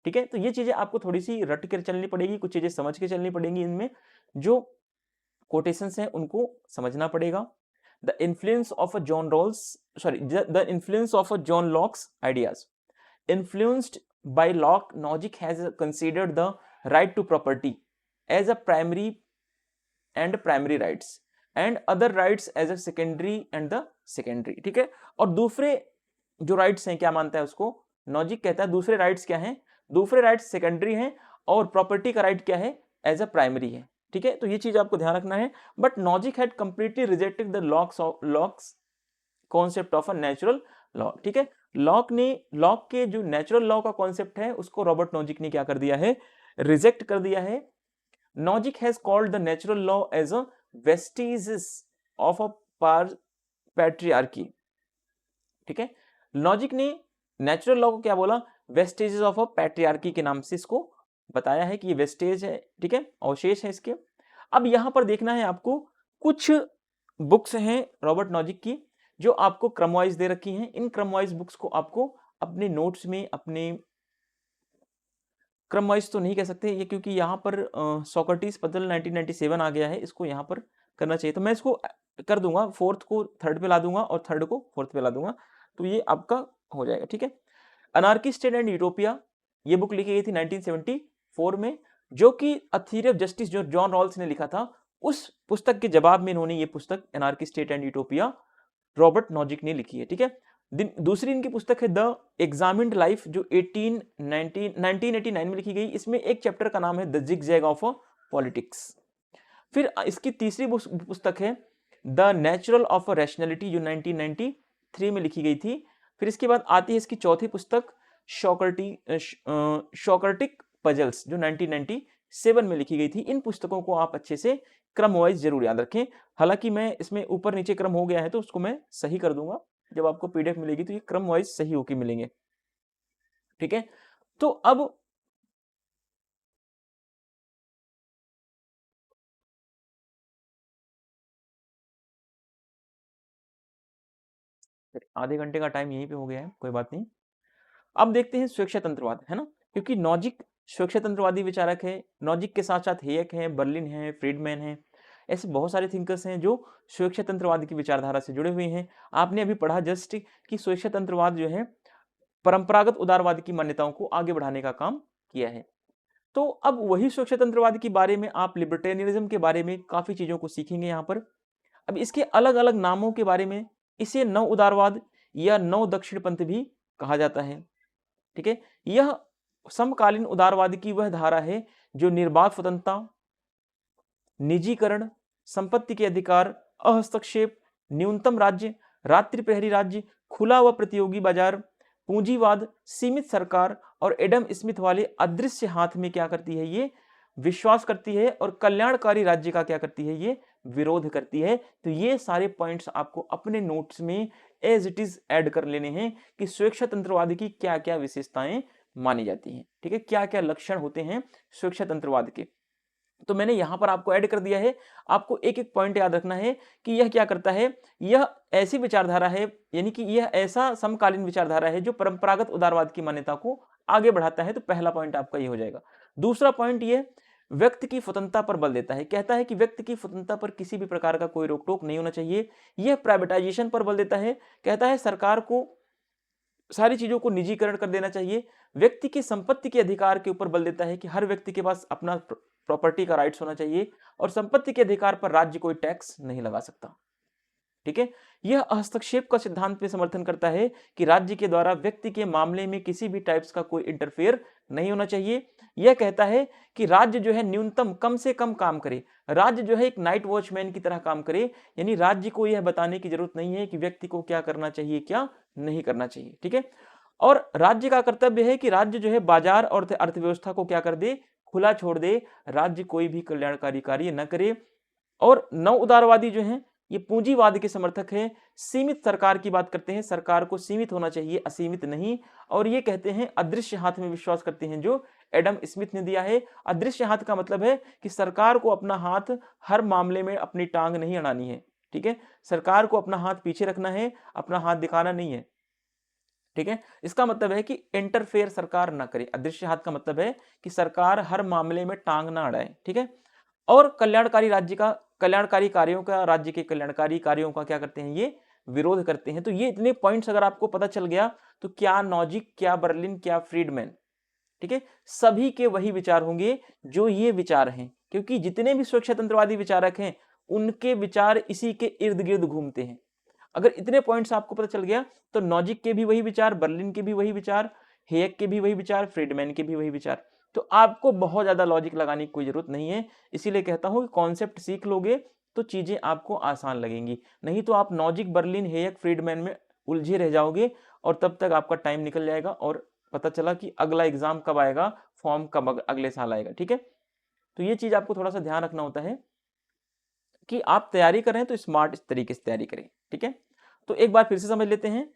ठीक है, तो ये चीजें आपको थोड़ी सी रट कर चलनी पड़ेगी, कुछ चीजें समझ के चलनी पड़ेंगी, इनमें जो कोटेशंस हैं उनको समझना पड़ेगा। The influence of a John Rawls sorry the influence of a John Locke's ideas influenced by Locke, logic has considered the right to property as a primary and primary rights and other rights as a secondary and the secondary। ठीक है, और दूसरे जो राइट्स हैं क्या मानता है उसको, लॉजिक कहता है दूसरे राइट्स क्या हैं, दूसरे राइट्स सेकेंडरी हैं और प्रॉपर्टी का राइट क्या है, एज अ प्राइमरी है। ठीक है, तो ये चीज आपको ध्यान रखना है। But logic had completely rejected the locks concept of a natural law. ठीक है, लॉक के जो नेचुरल लॉ का कॉन्सेप्ट है उसको रॉबर्ट नॉजिक ने क्या कर दिया है, रिजेक्ट कर दिया है। Nozick has called the natural law as a vestiges of a patriarchy. ठीक है, लॉजिक ने नेचुरल लॉ को क्या बोला, वेस्टेजेस ऑफ अ पैट्रियार्की के नाम से इसको बताया है कि ये वेस्टेज है। ठीक है, अवशेष है इसके। अब यहां पर देखना है आपको, कुछ बुक्स हैं रॉबर्ट नॉजिक की जो आपको क्रमवाइज दे रखी हैं। इन क्रमवाइज बुक्स को आपको अपने नोट्स में, अपने क्रमवाइज तो नहीं कह सकते ये, क्योंकि यहाँ पर सोक्रेटिस पजल 1997 आ गया है, इसको यहाँ पर करना चाहिए। तो मैं इसको कर दूंगा, फोर्थ को थर्ड पे ला दूंगा और थर्ड को फोर्थ पे ला दूंगा, तो ये आपका हो जाएगा। ठीक है, अनार्की स्टेट एंड यूटोपिया, ये बुक लिखी गई थी 1974 में, जो कि अ थ्योरी ऑफ जस्टिस जो जॉन रॉल्स ने लिखा था, उस पुस्तक के जवाब में इन्होंने ये पुस्तक anarchy state and utopia Robert Nozick ने लिखी है। ठीक है, दूसरी इनकी पुस्तक है द एग्जामिन्ड लाइफ, जो 1989 में लिखी गई। इसमें एक चैप्टर का नाम है द जिगजैग ऑफ पॉलिटिक्स। फिर इसकी तीसरी पुस्तक है द नेचुरल ऑफ रैशनैलिटी, जो 1993 में लिखी गई थी। फिर इसके बाद आती है इसकी चौथी पुस्तक सोक्रेटिक पजल्स, जो 1997 में लिखी गई थी। इन पुस्तकों को आप अच्छे से क्रम वाइज जरूर याद रखें। हालांकि मैं इसमें ऊपर नीचे क्रम हो गया है तो उसको मैं सही कर दूंगा, जब आपको पीडीएफ मिलेगी तो ये क्रम वाइज सही होके मिलेंगे। ठीक है, तो अब आधे घंटे का टाइम यहीं पे हो गया है, कोई बात नहीं। अब देखते हैं स्वेच्छातंत्रवाद, है ना, क्योंकि नॉजिक स्वेच्छातंत्रवादी विचारक है। नॉजिक के साथ साथ हेयक है, बर्लिन है, फ्रीडमैन है, ऐसे बहुत सारे थिंकर्स हैं जो स्वेच्छातंत्रवाद की विचारधारा से जुड़े हुए हैं। आपने अभी पढ़ा जस्ट कि स्वेच्छातंत्रवाद जो है परंपरागत उदारवाद की मान्यताओं को आगे बढ़ाने का काम किया है। तो अब वही स्वेच्छातंत्रवाद के बारे में आप लिबर्टेरियनिज्म के बारे में काफी चीजों को सीखेंगे यहाँ पर। अब इसके अलग अलग नामों के बारे में, इसे नव उदारवाद या नव दक्षिणपंथ भी कहा जाता है। ठीक है, यह समकालीन उदारवाद की वह धारा है जो निर्बाध स्वतंत्रता, निजीकरण, संपत्ति के अधिकार, अहस्तक्षेप, न्यूनतम राज्य, रात्रि प्रहरी राज्य, खुला व प्रतियोगी बाजार, पूंजीवाद, सीमित सरकार और एडम स्मिथ वाले अदृश्य हाथ में क्या करती है, ये विश्वास करती है, और कल्याणकारी राज्य का क्या करती है, ये विरोध करती है। तो ये सारे पॉइंट्स आपको अपने नोट्स में एज इट इज ऐड कर लेने हैं कि स्वेच्छातंत्रवाद की क्या क्या विशेषताएं मानी जाती हैं। ठीक है, क्या क्या लक्षण होते हैं स्वेच्छातंत्रवाद के, तो मैंने यहां पर आपको ऐड कर दिया है। आपको एक एक पॉइंट याद रखना है कि यह क्या करता है, यह ऐसी विचारधारा है, यानी कि यह ऐसा समकालीन विचारधारा है जो परंपरागत उदारवाद की मान्यता को आगे बढ़ाता है। तो पहला पॉइंट आपका ये हो जाएगा। दूसरा पॉइंट ये व्यक्ति की स्वतंत्रता पर बल देता है, कहता है कि व्यक्ति की स्वतंत्रता पर किसी भी प्रकार का कोई रोक टोक नहीं होना चाहिए। यह प्राइवेटाइजेशन पर बल देता है, कहता है सरकार को सारी चीजों को निजीकरण कर देना चाहिए। व्यक्ति की संपत्ति के अधिकार के ऊपर बल देता है कि हर व्यक्ति के पास अपना प्रॉपर्टी का राइट्स होना चाहिए, और संपत्ति के अधिकार पर राज्य कोई टैक्स नहीं लगा सकता। ठीक है, यह हस्तक्षेप का सिद्धांत पे समर्थन करता है कि राज्य के द्वारा व्यक्ति के मामले में किसी भी टाइप्स का कोई इंटरफेयर नहीं होना चाहिए। यह कहता है कि राज्य जो है न्यूनतम कम से कम काम करे, राज्य जो है एक नाइट वॉचमैन की तरह काम करे, यानी राज्य को यह बताने की जरूरत नहीं है कि व्यक्ति को क्या करना चाहिए क्या नहीं करना चाहिए। ठीक है, और राज्य का कर्तव्य है कि राज्य जो है बाजार और अर्थव्यवस्था को क्या कर दे, खुला छोड़ दे, राज्य कोई भी कल्याणकारी कार्य न करे। और नव उदारवादी जो हैं ये पूंजीवाद के समर्थक हैं, सीमित सरकार की बात करते हैं, सरकार को सीमित होना चाहिए, असीमित नहीं। और ये कहते हैं अदृश्य हाथ में विश्वास करते हैं, जो एडम स्मिथ ने दिया है। अदृश्य हाथ का मतलब है कि सरकार को अपना हाथ हर मामले में अपनी टांग नहीं अड़ानी है। ठीक है, सरकार को अपना हाथ पीछे रखना है, अपना हाथ दिखाना नहीं है। ठीक है। इसका मतलब है कि इंटरफेयर सरकार ना करे। अदृश्य हाथ का मतलब है कि सरकार हर मामले में टांग ना अड़ाए, ठीक है। और कल्याणकारी कार्यों का, राज्य के कल्याणकारी कार्यों का क्या करते हैं, ये विरोध करते हैं। तो ये इतने पॉइंट्स अगर आपको पता चल गया तो क्या नॉजिक, क्या बर्लिन, क्या फ्रीडमैन, ठीक है, सभी के वही विचार होंगे जो ये विचार हैं, क्योंकि जितने भी स्वच्छतंत्रवादी विचारक हैं उनके विचार इसी के इर्द गिर्द घूमते हैं। अगर इतने पॉइंट्स आपको पता चल गया तो नॉजिक के भी वही विचार, बर्लिन के भी वही विचार, हेयक के भी वही विचार, फ्रीडमैन के भी वही विचार। तो आपको बहुत ज्यादा लॉजिक लगाने की कोई जरूरत नहीं है। इसीलिए कहता हूं कि कॉन्सेप्ट सीख लोगे तो चीजें आपको आसान लगेंगी, नहीं तो आप नॉजिक, बर्लिन, हेयक, फ्रीडमैन में उलझे रह जाओगे और तब तक आपका टाइम निकल जाएगा और पता चला कि अगला एग्जाम कब आएगा, फॉर्म कब अगले साल आएगा, ठीक है। तो ये चीज आपको थोड़ा सा ध्यान रखना होता है कि आप तैयारी करें तो स्मार्ट इस तरीके से तैयारी करें, ठीक है। तो एक बार फिर से समझ लेते हैं।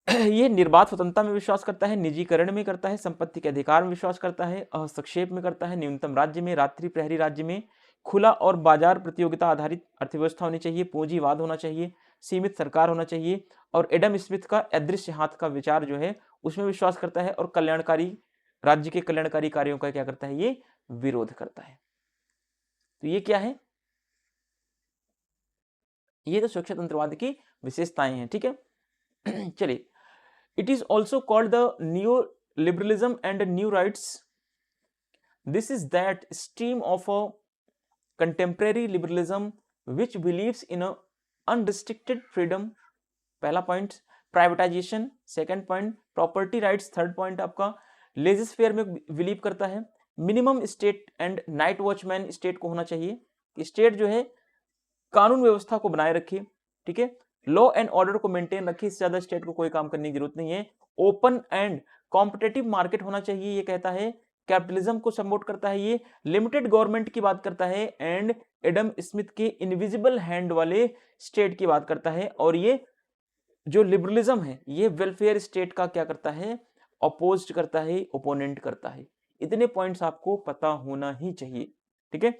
ये निर्बाध स्वतंत्रता में विश्वास करता है, निजीकरण में करता है, संपत्ति के अधिकार में विश्वास करता है, हस्तक्षेप में करता है, न्यूनतम राज्य में, रात्रि प्रहरी राज्य में, खुला और बाजार प्रतियोगिता आधारित अर्थव्यवस्था होनी चाहिए, पूंजीवाद होना चाहिए, सीमित सरकार होना चाहिए, और एडम स्मिथ का अदृश्य हाथ का विचार जो है उसमें विश्वास करता है, और कल्याणकारी राज्य के कल्याणकारी कार्यों का क्या करता है, ये विरोध करता है। तो ये क्या है, ये तो स्वच्छतंत्रवाद की विशेषताएं हैं, ठीक है। चलिए, it is also called the neo-liberalism and new rights. This is that stream of a contemporary liberalism which believes in a unrestricted freedom. पहला point privatisation, second point property rights, third point आपका लेजिस फेयर में बिलीव करता है, minimum state and night watchman state को होना चाहिए, स्टेट जो है कानून व्यवस्था को बनाए रखे, ठीक है, लॉ एंड ऑर्डर को मेंटेन रखे, इससे ज्यादा स्टेट को कोई काम करने की जरूरत नहीं है, ओपन एंड कॉम्पिटेटिव मार्केट होना चाहिए, ये कहता है, कैपिटलिज्म को सपोर्ट करता है, ये लिमिटेड गवर्नमेंट की बात करता है, एंड एडम स्मिथ के इनविजिबल हैंड वाले स्टेट की बात करता है, और ये जो लिबरलिज्म है ये वेलफेयर स्टेट का क्या करता है, अपोज करता है, ओपोनेंट करता है। इतने पॉइंट्स आपको पता होना ही चाहिए, ठीक है।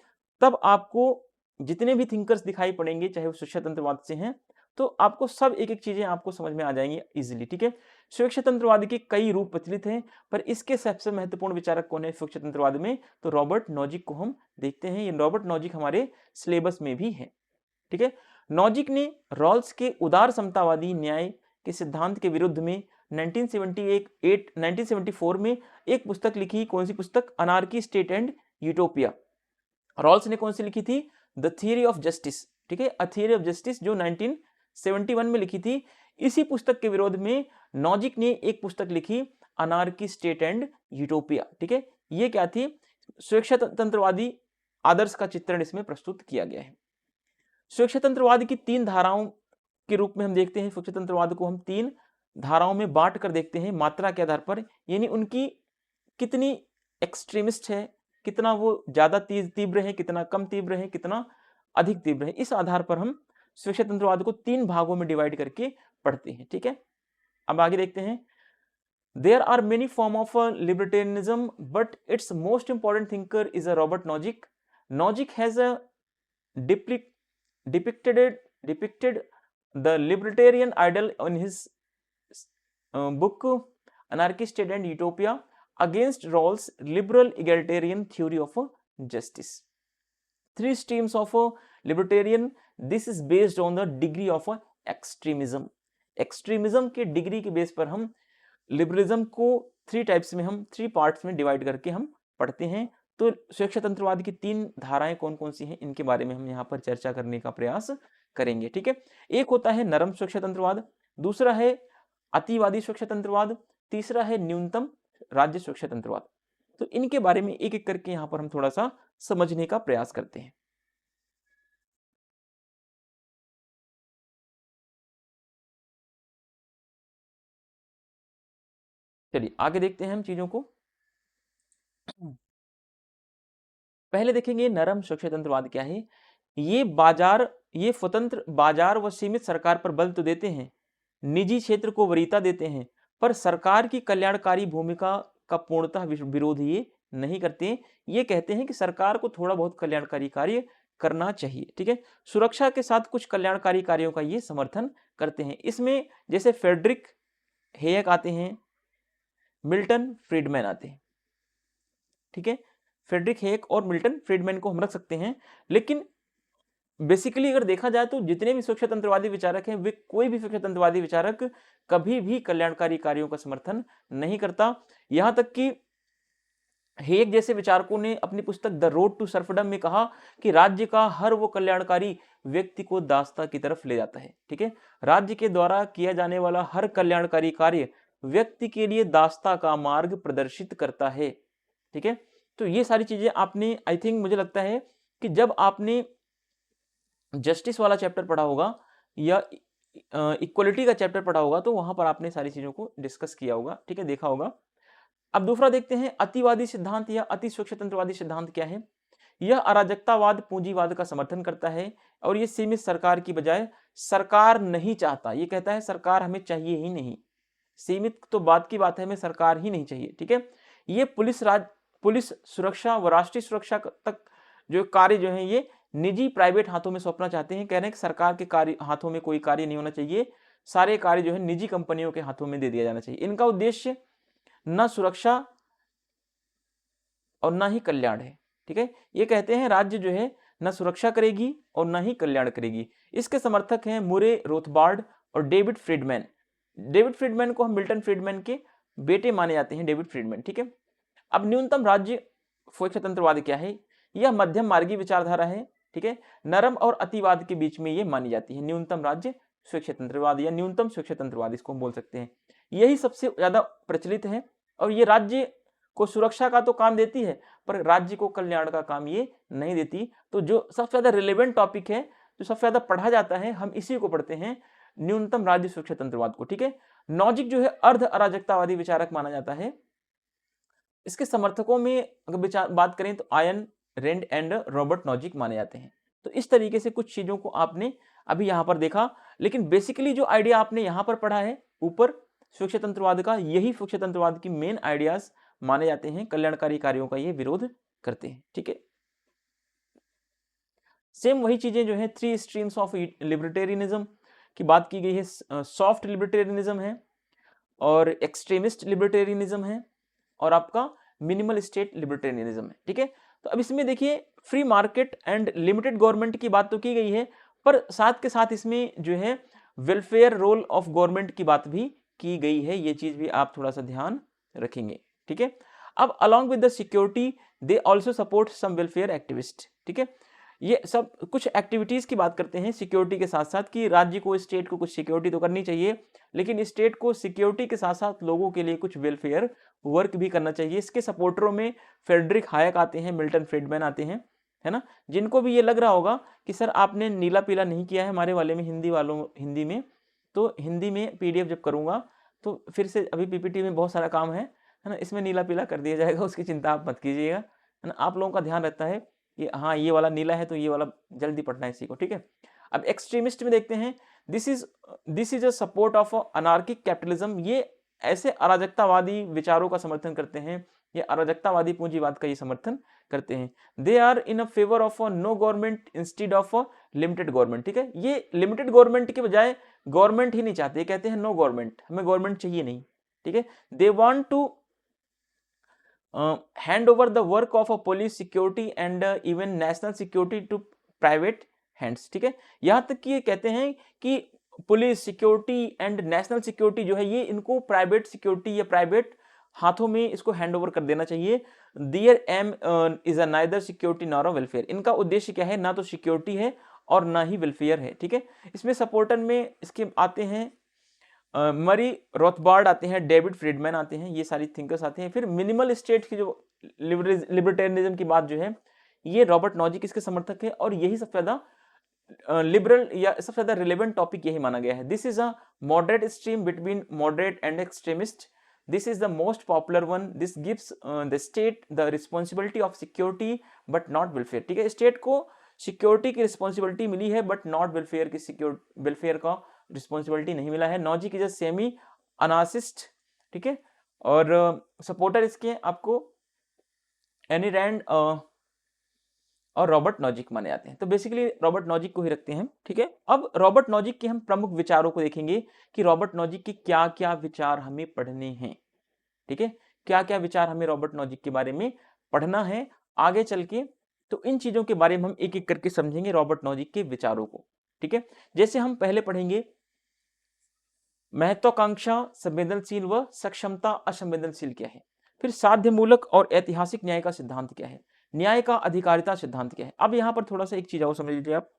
तब आपको जितने भी थिंकर्स दिखाई पड़ेंगे चाहे वो स्वच्छतंत्रवाद से हैं तो आपको सब एक एक चीजें आपको समझ में आ जाएंगी इजीली, ठीक है। स्वच्छतंत्रवाद के कई रूप प्रचलित हैं पर इसके सबसे महत्वपूर्ण विचारक कौन है स्वच्छतंत्रवाद में, तो रॉबर्ट नॉजिक को हम देखते हैं। ये रॉबर्ट नॉजिक हमारे सिलेबस में भी है, ठीक है। नॉजिक ने रॉल्स के उदार समतावादी न्याय के सिद्धांत के विरुद्ध में 1974 में एक पुस्तक लिखी। कौन सी पुस्तक, anarchy state and utopia. Rawls ने कौन सी लिखी थी, द थियरी ऑफ जस्टिस, ठीक है, अ थियरी ऑफ जस्टिस, जो 1971 में लिखी थी। इसी पुस्तक के विरोध में नॉजिक ने एक पुस्तक लिखी, अनार्की स्टेट एंड यूटोपिया, ठीक है। ये क्या थी, स्वच्छतंत्रवादी आदर्श का चित्रण इसमें प्रस्तुत किया गया है। स्वच्छतंत्रवाद की तीन धाराओं के रूप में हम देखते हैं, स्वच्छतंत्रवाद को हम तीन धाराओं में बांट कर देखते हैं मात्रा के आधार पर, यानी उनकी कितनी एक्सट्रीमिस्ट है, कितना वो ज्यादा तीव्र है, कितना कम तीव्र है, कितना अधिक तीव्र है, इस आधार पर हम स्वच्छतंत्रवाद को तीन भागों में डिवाइड करके पढ़ते हैं, ठीक है। अब आगे देखते हैं। There are many forms of libertarianism, but its most important thinker is a Robert Nozick. Nozick has a depicted the libertarian ideal in his book Anarchy, State and Utopia against Rawls' liberal egalitarian theory of justice. Three streams of libertarian, this is based on the degree of extremism. Extremism के डिग्री के बेस पर हम लिबरलिज्म को थ्री टाइप्स में, हम थ्री पार्ट्स में डिवाइड करके हम पढ़ते हैं। तो स्वच्छतंत्रवाद की तीन धाराएं कौन कौन सी हैं इनके बारे में हम यहाँ पर चर्चा करने का प्रयास करेंगे, ठीक है। एक होता है नरम स्वच्छतंत्रवाद, दूसरा है अतिवादी स्वच्छतंत्रवाद, तीसरा है न्यूनतम राज्य स्वच्छतंत्रवाद। तो इनके बारे में एक एक करके यहाँ पर हम थोड़ा सा समझने का प्रयास करते हैं। चलिए आगे देखते हैं हम चीजों को। पहले देखेंगे नरम स्वच्छतंत्रवाद क्या है। ये स्वतंत्र बाजार व सीमित सरकार पर बल तो देते हैं, निजी क्षेत्र को वरीयता देते हैं, पर सरकार की कल्याणकारी भूमिका का पूर्णतः विरोध ये नहीं करते। ये कहते हैं कि सरकार को थोड़ा बहुत कल्याणकारी कार्य करना चाहिए, ठीक है। सुरक्षा के साथ कुछ कल्याणकारी कार्यों का ये समर्थन करते हैं। इसमें जैसे फ्रेडरिक हेयक आते हैं, मिल्टन फ्रीडमैन आते हैं। ठीक है, फ्रेडरिक हेयक और मिल्टन फ्रीडमैन को हम रख सकते हैं। लेकिन बेसिकली अगर देखा जाए तो जितने भी स्वच्छतंत्रवादी विचारक हैं, वे कोई भी स्वच्छतंत्रवादी विचारक कभी भी कल्याणकारी कार्यों का समर्थन नहीं करता। यहां तक कि हेग जैसे विचारकों ने अपनी पुस्तक द रोड टू सर्फडम में कहा कि राज्य का हर वो कल्याणकारी व्यक्ति को दासता की तरफ ले जाता है। ठीक है, राज्य के द्वारा किया जाने वाला हर कल्याणकारी कार्य व्यक्ति के लिए दासता का मार्ग प्रदर्शित करता है। ठीक है, तो ये सारी चीजें आपने, आई थिंक मुझे लगता है कि जब आपने जस्टिस वाला चैप्टर पढ़ा होगा या इक्वलिटी का चैप्टर पढ़ा होगा तो वहां पर आपने सारी चीजों को डिस्कस किया होगा। ठीक है, देखा होगा। अब दूसरा देखते हैं, अतिवादी सिद्धांत या अति स्वच्छतंत्रवादी सिद्धांत क्या है। यह अराजकतावाद पूंजीवाद का समर्थन करता है और यह सीमित सरकार की बजाय सरकार नहीं चाहता, यह कहता है सरकार हमें चाहिए ही नहीं। सीमित तो बात की बात है, हमें सरकार ही नहीं चाहिए। ठीक है, ये पुलिस सुरक्षा व राष्ट्रीय सुरक्षा तक जो कार्य जो है ये निजी प्राइवेट हाथों में सौंपना चाहते हैं। कह रहे हैं कि सरकार के कार्य हाथों में कोई कार्य नहीं होना चाहिए, सारे कार्य जो है निजी कंपनियों के हाथों में दे दिया जाना चाहिए। इनका उद्देश्य न सुरक्षा और न ही कल्याण है। ठीक है, ये कहते हैं राज्य जो है न सुरक्षा करेगी और न ही कल्याण करेगी। इसके समर्थक हैं मुरे रोथबार्ड और डेविड फ्रीडमैन। डेविड फ्रीडमैन को हम मिल्टन फ्रीडमैन के बेटे माने जाते हैं, डेविड फ्रीडमैन। ठीक है, अब न्यूनतम राज्य स्वच्छतंत्रवाद क्या है। यह मध्यम मार्गी विचारधारा है। ठीक है, नरम और अतिवाद के बीच में यह मानी जाती है। न्यूनतम राज्य स्वच्छतंत्रवाद या न्यूनतम स्वच्छतंत्रवाद इसको हम बोल सकते हैं। यही सबसे ज्यादा प्रचलित है और ये राज्य को सुरक्षा का तो काम देती है पर राज्य को कल्याण का काम ये नहीं देती। तो जो सबसे ज्यादा रिलेवेंट टॉपिक है, जो सबसे ज्यादा पढ़ा जाता है, हम इसी को पढ़ते हैं, न्यूनतम राज्य स्वच्छतंत्रवाद को। ठीक है, नॉजिक जो है अर्ध अराजकतावादी विचारक माना जाता है। इसके समर्थकों में अगर बात करें तो Ayn Rand and Robert Nozick माने जाते हैं। तो इस तरीके से कुछ चीजों को आपने अभी यहां पर देखा। लेकिन बेसिकली जो आइडिया आपने यहां पर पढ़ा है ऊपर स्वच्छतंत्रवाद का, यही स्वच्छतंत्रवाद की मेन आइडियाज माने जाते हैं। कल्याणकारी कार्यों का ये विरोध करते हैं। ठीक है, सेम वही चीजें जो है थ्री स्ट्रीम्स ऑफ लिबर्टेरियनिज्म की बात की गई है। सॉफ्ट लिबर्टेरियनिज्म है और एक्सट्रीमिस्ट लिबर्टेरियनिज्म है और आपका मिनिमल स्टेट लिबर्टेरियनिज्म है। ठीक है, तो अब इसमें देखिए free market and limited government की बात तो की गई है, पर साथ के साथ इसमें जो है वेलफेयर रोल ऑफ गवर्नमेंट की बात भी की गई है। ये चीज भी आप थोड़ा सा ध्यान रखेंगे। ठीक है, अब along with the security they also support some welfare activist. ठीक है, ये सब कुछ एक्टिविटीज की बात करते हैं सिक्योरिटी के साथ साथ, कि राज्य को, स्टेट को कुछ सिक्योरिटी तो करनी चाहिए, लेकिन स्टेट को सिक्योरिटी के साथ साथ लोगों के लिए कुछ वेलफेयर वर्क भी करना चाहिए। इसके सपोर्टरों में फ्रेडरिक हायक आते हैं, मिल्टन फ्रीडमैन आते हैं, है ना। जिनको भी ये लग रहा होगा कि सर आपने नीला पीला नहीं किया है हमारे वाले में, हिंदी में, तो हिंदी में पीडीएफ जब करूंगा तो फिर से, अभी पीपीटी में बहुत सारा काम है ना, इसमें नीला पीला कर दिया जाएगा, उसकी चिंता आप मत कीजिएगा, है ना। आप लोगों का ध्यान रहता है कि हाँ ये वाला नीला है तो ये वाला जल्दी पढ़ना है इसी को। ठीक है, अब एक्सट्रीमिस्ट में देखते हैं, this is a support of anarchic capitalism. ये ऐसे अराजकतावादी विचारों का समर्थन करते हैं, ये अराजकतावादी पूंजीवाद का ये समर्थन करते हैं। They are in a favour of no government instead of limited government. ठीक है, ये लिमिटेड गवर्नमेंट के बजाय गवर्नमेंट ही नहीं चाहते, कहते हैं नो गवर्नमेंट, हमें गवर्नमेंट चाहिए नहीं। ठीक है, they want to hand over the work of a police security and even national security to private hands। ठीक है, यहां तक कि ये कहते हैं कि police security and national security जो है ये इनको प्राइवेट सिक्योरिटी या प्राइवेट हाथों में इसको हैंड ओवर कर देना चाहिए। Their aim is a neither security nor a welfare. इनका उद्देश्य क्या है, ना तो सिक्योरिटी है और ना ही वेलफेयर है। ठीक है, इसमें सपोर्टर में इसके आते हैं मरी रोथबार्ड आते हैं, डेविड फ्रीडमैन आते हैं, ये सारी थिंकर्स आते हैं। फिर मिनिमल स्टेट की जो लिबर्टेरियनिज्म की बात जो है ये रॉबर्ट नॉजिक इसके समर्थक है और यही सबसे ज्यादा लिबरल या सबसे ज्यादा रिलेवेंट टॉपिक यही माना गया है। This is a moderate stream between moderate and extremist. This is the most popular one. This gives the state the responsibility of security but not welfare. ठीक है, स्टेट को सिक्योरिटी की रिस्पॉन्सिबिलिटी मिली है बट नॉट वेलफेयर की, वेलफेयर का रिस्पॉन्सिबिलिटी नहीं मिला है। Nozick is a semi anarchist. ठीक है, और सपोर्टर इसके आपको एनी रैंड और रॉबर्ट नॉजिक माने जाते हैं। तो बेसिकली रॉबर्ट नॉजिक को ही रखते हैं, ठीक है। अब रॉबर्ट नॉजिक के हम प्रमुख विचारों को देखेंगे कि रॉबर्ट नॉजिक के क्या क्या विचार हमें पढ़ने हैं, ठीक है, क्या क्या विचार हमें रॉबर्ट नॉजिक के बारे में पढ़ना है आगे चल के। तो इन चीजों के बारे में हम एक एक करके समझेंगे रॉबर्ट नॉजिक के विचारों को, ठीक है। जैसे हम पहले पढ़ेंगे महत्वाकांक्षा संवेदनशील व सक्षमता असंवेदनशील क्या है, फिर साध्यमूलक और ऐतिहासिक न्याय का सिद्धांत क्या है, न्याय का अधिकारिता सिद्धांत क्या है। अब यहां पर थोड़ा सा एक चीज और समझ लीजिए आप,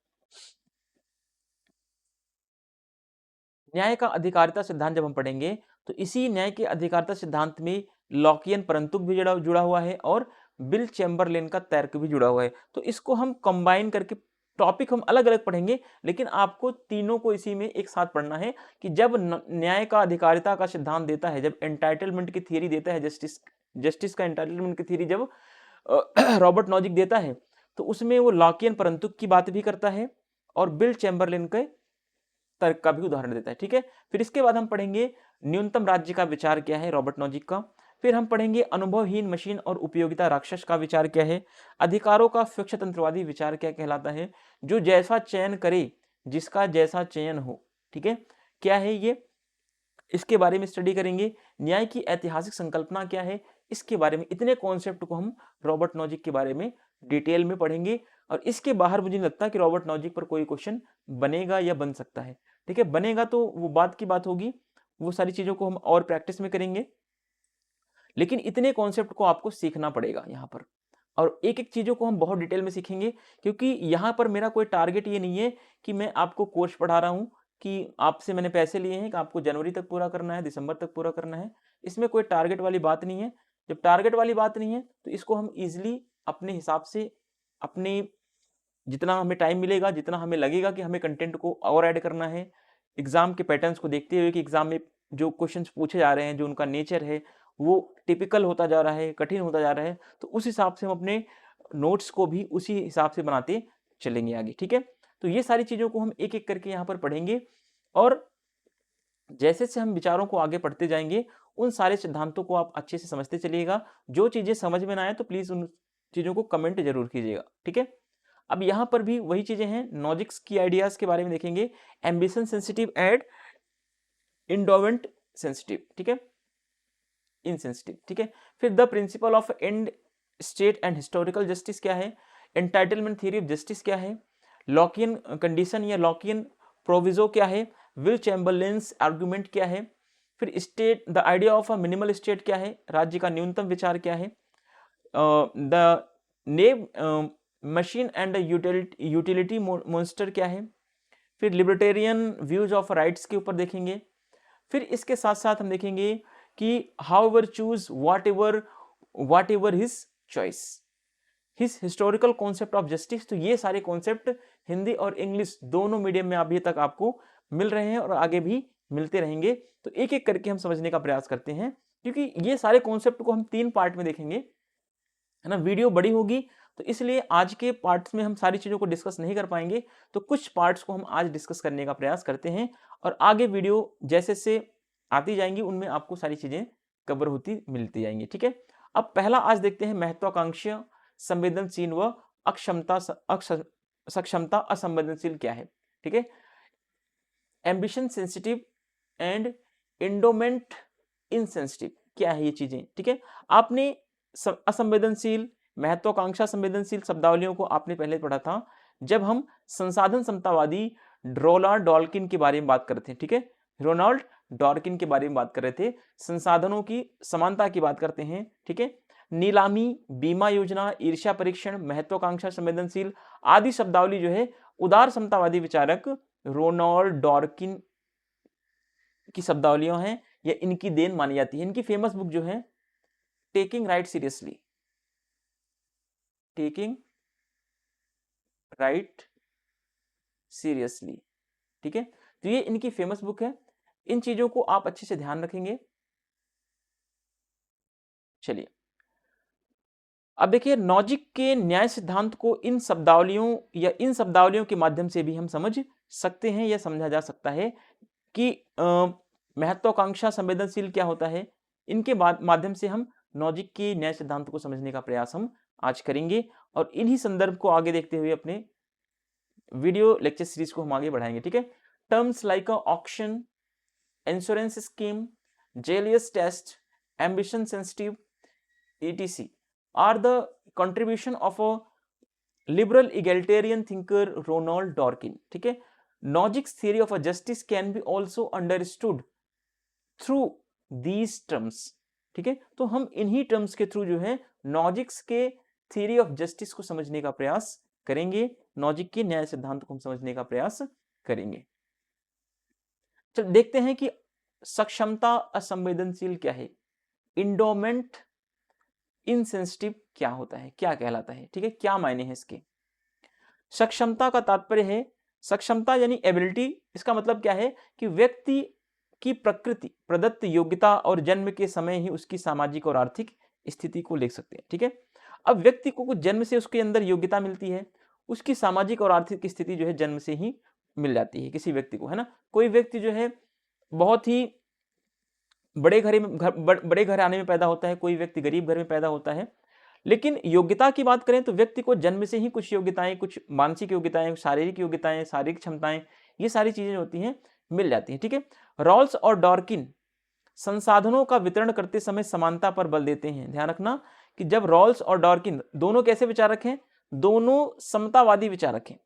न्याय का अधिकारिता सिद्धांत जब हम पढ़ेंगे तो इसी न्याय के अधिकारिता सिद्धांत में लॉकियन परंतुक भी जुड़ा हुआ है और बिल चैम्बरलेन का तर्क भी जुड़ा हुआ है। तो इसको हम कंबाइन करके टॉपिक हम अलग अलग पढ़ेंगे, लेकिन आपको तीनों को इसी में एक साथ पढ़ना है कि जब न्याय का अधिकारिता का सिद्धांत देता है, जब एंटाइटलमेंट की थियरी देता है, जस्टिस का एंटाइटलमेंट की थियरी जब रॉबर्ट नॉजिक देता है, तो उसमें वो लॉकियन परंतुक की बात भी करता है और बिल चैम्बरलेन के तर्क का भी उदाहरण देता है, ठीक है। फिर इसके बाद हम पढ़ेंगे न्यूनतम राज्य का विचार क्या है रॉबर्ट नॉजिक का। फिर हम पढ़ेंगे अनुभवहीन मशीन और उपयोगिता राक्षस का विचार क्या है, अधिकारों का स्वच्छतंत्रवादी विचार क्या कहलाता है, जो जैसा चयन करे जिसका जैसा चयन हो, ठीक है, क्या है ये, इसके बारे में स्टडी करेंगे। न्याय की ऐतिहासिक संकल्पना क्या है, इसके बारे में, इतने कॉन्सेप्ट को हम रॉबर्ट नॉजिक के बारे में डिटेल में पढ़ेंगे। और इसके बाहर मुझे नहीं लगता कि रॉबर्ट नॉजिक पर कोई क्वेश्चन बनेगा या बन सकता है, ठीक है। बनेगा तो वो बात की बात होगी, वो सारी चीजों को हम और प्रैक्टिस में करेंगे, लेकिन इतने कॉन्सेप्ट को आपको सीखना पड़ेगा यहाँ पर, और एक एक चीजों को हम बहुत डिटेल में सीखेंगे, क्योंकि यहाँ पर मेरा कोई टारगेट ये नहीं है कि मैं आपको कोर्स पढ़ा रहा हूँ कि आपसे मैंने पैसे लिए हैं कि आपको जनवरी तक पूरा करना है, दिसंबर तक पूरा करना है। इसमें कोई टारगेट वाली बात नहीं है। जब टारगेट वाली बात नहीं है तो इसको हम इजिली अपने हिसाब से, अपने जितना हमें टाइम मिलेगा, जितना हमें लगेगा कि हमें कंटेंट को और ऐड करना है, एग्जाम के पैटर्न्स को देखते हुए कि एग्जाम में जो क्वेश्चंस पूछे जा रहे हैं, जो उनका नेचर है वो टिपिकल होता जा रहा है, कठिन होता जा रहा है, तो उस हिसाब से हम अपने नोट्स को भी उसी हिसाब से बनाते चलेंगे आगे, ठीक है। तो ये सारी चीजों को हम एक एक करके यहाँ पर पढ़ेंगे, और जैसे से हम विचारों को आगे पढ़ते जाएंगे उन सारे सिद्धांतों को आप अच्छे से समझते चलिएगा। जो चीजें समझ में ना आए तो प्लीज उन चीजों को कमेंट जरूर कीजिएगा, ठीक है। अब यहाँ पर भी वही चीजें हैं, नॉजिक्स की आइडियाज के बारे में देखेंगे, एम्बिशन सेंसिटिव एंड इंडोवेंट सेंसिटिव, ठीक है, इनसेंसिटिव, ठीक है। फिर the principle of and state and historical justice क्या है, एंटाइटलमेंट थ्योरी ऑफ जस्टिस क्या है, लॉकियन कंडीशन या लॉकियन प्रोविजो क्या है, विल चैम्बरलेन्स आर्गुमेंट क्या है, फिर state the idea of a minimal state क्या है, राज्य का न्यूनतम विचार क्या है, the naive machine and utility monster क्या है, फिर लिबर्टेरियन व्यूज ऑफ राइट्स के ऊपर देखेंगे। फिर इसके साथ साथ हम देखेंगे कि however choose whatever his choice, his historical concept of justice. तो ये सारे कॉन्सेप्ट हिंदी और इंग्लिश दोनों मीडियम में अभी तक आपको मिल रहे हैं और आगे भी मिलते रहेंगे। तो एक एक करके हम समझने का प्रयास करते हैं, क्योंकि ये सारे कॉन्सेप्ट को हम 3 पार्ट में देखेंगे, है ना। वीडियो बड़ी होगी तो इसलिए आज के पार्ट्स में हम सारी चीजों को डिस्कस नहीं कर पाएंगे, तो कुछ पार्ट्स को हम आज डिस्कस करने का प्रयास करते हैं, और आगे वीडियो जैसे से आती जाएंगी उनमें आपको सारी चीजें कवर होती मिलती जाएंगी, ठीक है। अब पहला आज देखते हैं महत्वाकांक्षी संवेदनशील व सक्षमता असंवेदनशील क्या है, ठीक है। Ambition sensitive and endowment insensitive क्या है ये चीजें, ठीक है। आपने असंवेदनशील, महत्वाकांक्षा संवेदनशील शब्दावलियों को आपने पहले पढ़ा था जब हम संसाधन समतावादी रोनाल्ड डॉल्किन के बारे में बात कर रहे थे, ठीक है, रोनाल्ड डॉर्किन के बारे में बात कर रहे थे, संसाधनों की समानता की बात करते हैं, ठीक है। नीलामी, बीमा योजना, ईर्ष्या परीक्षण, महत्वाकांक्षा संवेदनशील आदि शब्दावली जो है उदार समतावादी विचारक रोनाल्ड डॉर्किन की शब्दावलियां हैं या इनकी देन मानी जाती है। इनकी फेमस बुक जो है taking right seriously, taking right seriously, ठीक है। तो ये इनकी फेमस बुक है, इन चीजों को आप अच्छे से ध्यान रखेंगे। चलिए अब देखिए, नॉजिक के न्याय सिद्धांत को इन शब्दावलियों के माध्यम से भी हम समझ सकते हैं या समझा जा सकता है कि महत्वाकांक्षा संवेदनशील क्या होता है। इनके माध्यम से हम नॉजिक के न्याय सिद्धांत को समझने का प्रयास हम आज करेंगे और इन्हीं संदर्भ को आगे देखते हुए अपने वीडियो लेक्चर सीरीज को हम आगे बढ़ाएंगे। ठीक है, terms like auction, insurance scheme, jealous test, ambition sensitive etc are the contribution of a liberal egalitarian thinker Ronald Dworkin। ठीक है, Nogic's theory of a justice can be also understood through these terms। ठीक है, तो हम इन्हीं टर्म्स के थ्रू जो है नॉजिक्स के थियरी ऑफ जस्टिस को समझने का प्रयास करेंगे, नॉजिक के न्याय सिद्धांत को हम समझने का प्रयास करेंगे। चल देखते हैं कि सक्षमता असंवेदनशील क्या है, इंडोमेंट इनसेंसिटिव क्या होता है, क्या कहलाता है। ठीक है, क्या मायने हैं इसके। सक्षमता का तात्पर्य है, सक्षमता यानी एबिलिटी, इसका मतलब क्या है कि व्यक्ति की प्रकृति, प्रदत्त योग्यता और जन्म के समय ही उसकी सामाजिक और आर्थिक स्थिति को देख सकते हैं। ठीक है, अब व्यक्ति को कुछ जन्म से उसके अंदर योग्यता मिलती है, उसकी सामाजिक और आर्थिक स्थिति जो है जन्म से ही मिल जाती है किसी व्यक्ति को, है ना। कोई व्यक्ति जो है बहुत ही बड़े घराने में पैदा होता है, कोई व्यक्ति गरीब घर में पैदा होता है, लेकिन योग्यता की बात करें तो व्यक्ति को जन्म से ही कुछ योग्यताएं, कुछ मानसिक योग्यताएं, शारीरिक योग्यताएं, शारीरिक क्षमताएं, ये सारी चीजें होती हैं मिल जाती हैं। ठीक है, रॉल्स और डॉर्किन संसाधनों का वितरण करते समय समानता पर बल देते हैं। ध्यान रखना कि जब रॉल्स और डॉर्किन दोनों कैसे विचारक हैं, दोनों समतावादी विचारक हैं।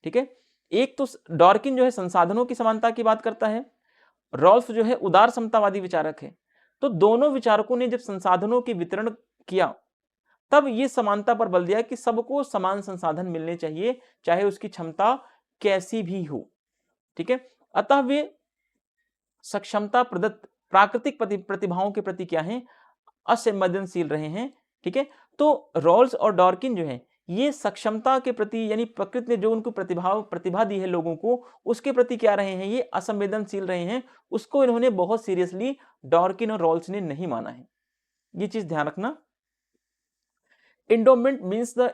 ठीक है, एक तो डॉर्किन जो है संसाधनों की समानता की बात करता है, रॉल्फ जो है उदार समतावादी विचारक है। तो दोनों विचारकों ने जब संसाधनों के वितरण किया तब ये समानता पर बल दिया कि सबको समान संसाधन मिलने चाहिए, चाहे उसकी क्षमता कैसी भी हो। ठीक है, अतः वे सक्षमता प्रदत्त प्राकृतिक प्रतिभाओं के प्रति क्या है, असंवेदनशील रहे हैं। ठीक है, तो रॉल्स और डॉर्किन जो है ये सक्षमता के प्रति, यानी प्रकृति ने जो उनको प्रतिभा दी है लोगों को, उसके प्रति क्या रहे हैं, ये असंवेदनशील रहे हैं। उसको इन्होंने बहुत सीरियसली डॉर्किन और रॉल्स ने नहीं माना है, ये चीज ध्यान रखना। Endowment means the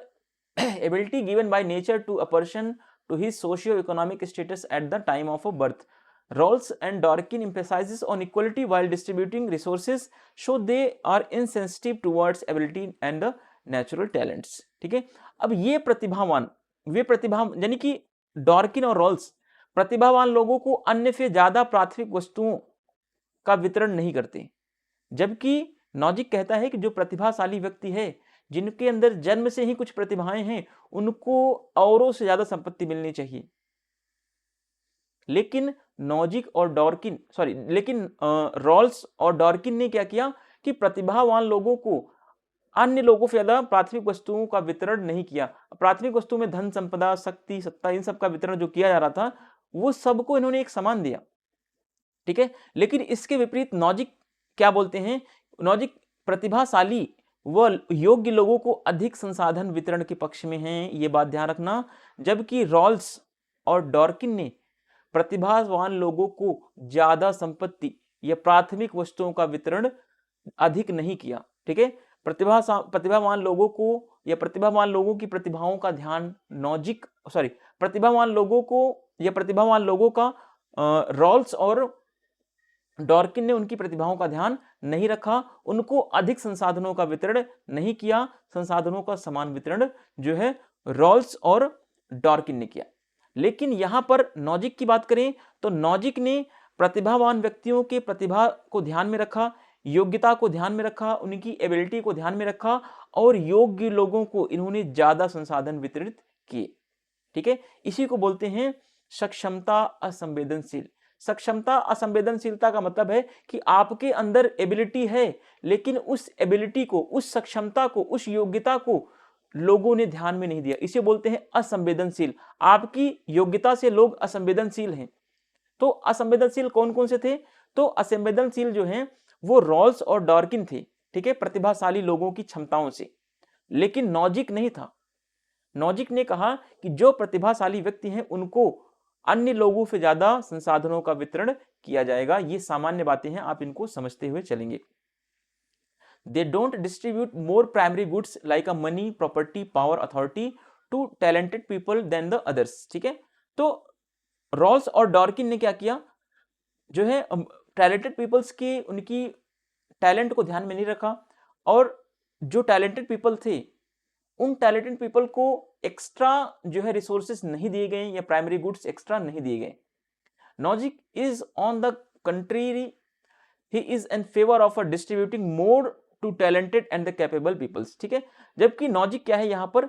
ability given by nature to a person to his socio-economic status at the time of birth. Rawls and Dworkin emphasizes on equality while distributing resources, so they are insensitive towards ability and the natural talents। ठीक है, अब ये प्रतिभावान, वे प्रतिभा यानी कि डॉर्किन और रॉल्स प्रतिभावान लोगों को अन्य से ज्यादा प्राथमिक वस्तुओं का वितरण नहीं करते, जबकि नॉजिक कहता है कि जो प्रतिभाशाली व्यक्ति है, जिनके अंदर जन्म से ही कुछ प्रतिभाएं हैं, उनको औरों से ज्यादा संपत्ति मिलनी चाहिए। लेकिन रॉल्स और डॉर्किन ने क्या किया कि प्रतिभावान लोगों को अन्य लोगों से ज्यादा प्राथमिक वस्तुओं का वितरण नहीं किया। प्राथमिक वस्तु में धन, संपदा, शक्ति, सत्ता, इन सब का वितरण जो किया जा रहा था वो सबको इन्होंने एक समान दिया। ठीक है, लेकिन इसके विपरीत नॉजिक क्या बोलते हैं, नॉजिक प्रतिभाशाली व योग्य लोगों को अधिक संसाधन वितरण के पक्ष में हैं, ये बात ध्यान रखना। जबकि रॉल्स और डॉर्किन ने प्रतिभावान लोगों को ज्यादा संपत्ति या प्राथमिक वस्तुओं का वितरण अधिक नहीं किया। ठीक है, प्रतिभावान लोगों को या प्रतिभावान लोगों की प्रतिभाओं का ध्यान प्रतिभावान लोगों का रॉल्स और डॉर्किन ने उनकी प्रतिभाओं का ध्यान नहीं रखा, उनको अधिक संसाधनों का वितरण नहीं किया, संसाधनों का समान वितरण जो है रॉल्स और डॉर्किन ने किया। लेकिन यहां पर नॉजिक की बात करें तो नॉजिक ने प्रतिभावान व्यक्तियों के प्रतिभा को ध्यान में रखा, योग्यता को ध्यान में रखा, उनकी एबिलिटी को ध्यान में रखा और योग्य लोगों को इन्होंने ज्यादा संसाधन वितरित किए। ठीक है, इसी को बोलते हैं सक्षमता असंवेदनशील। सक्षमता असंवेदनशीलता का मतलब है कि आपके अंदर एबिलिटी है, लेकिन उस एबिलिटी को, उस सक्षमता को, उस योग्यता को लोगों ने ध्यान में नहीं दिया, इसे बोलते हैं असंवेदनशील। आपकी योग्यता से लोग असंवेदनशील हैं। तो असंवेदनशील कौन कौन से थे, तो असंवेदनशील जो हैं वो रॉल्स और डॉर्किन थे। ठीक है, प्रतिभाशाली लोगों की क्षमताओं से, लेकिन नॉजिक नहीं था। नॉजिक ने कहा कि जो प्रतिभाशाली व्यक्ति हैं उनको अन्य लोगों से ज्यादा संसाधनों का वितरण किया जाएगा। ये सामान्य बातें हैं, आप इनको समझते हुए चलेंगे। They don't distribute more primary goods like a money, property, power, authority to talented people than the others। ठीक है, तो रॉल्स और डॉर्किन ने क्या किया, जो है टैलेंटेड पीपल्स की, उनकी टैलेंट को ध्यान में नहीं रखा, और जो टैलेंटेड पीपल थे उन टैलेंटेड पीपल को एक्स्ट्रा जो है रिसोर्सेस नहीं दिए गए या प्राइमरी गुड्स एक्स्ट्रा नहीं दिए गए। Nozick is on the country, he is in favour of distributing more to talented and the capable peoples. ठीक है, जबकि नॉजिक क्या है, यहां पर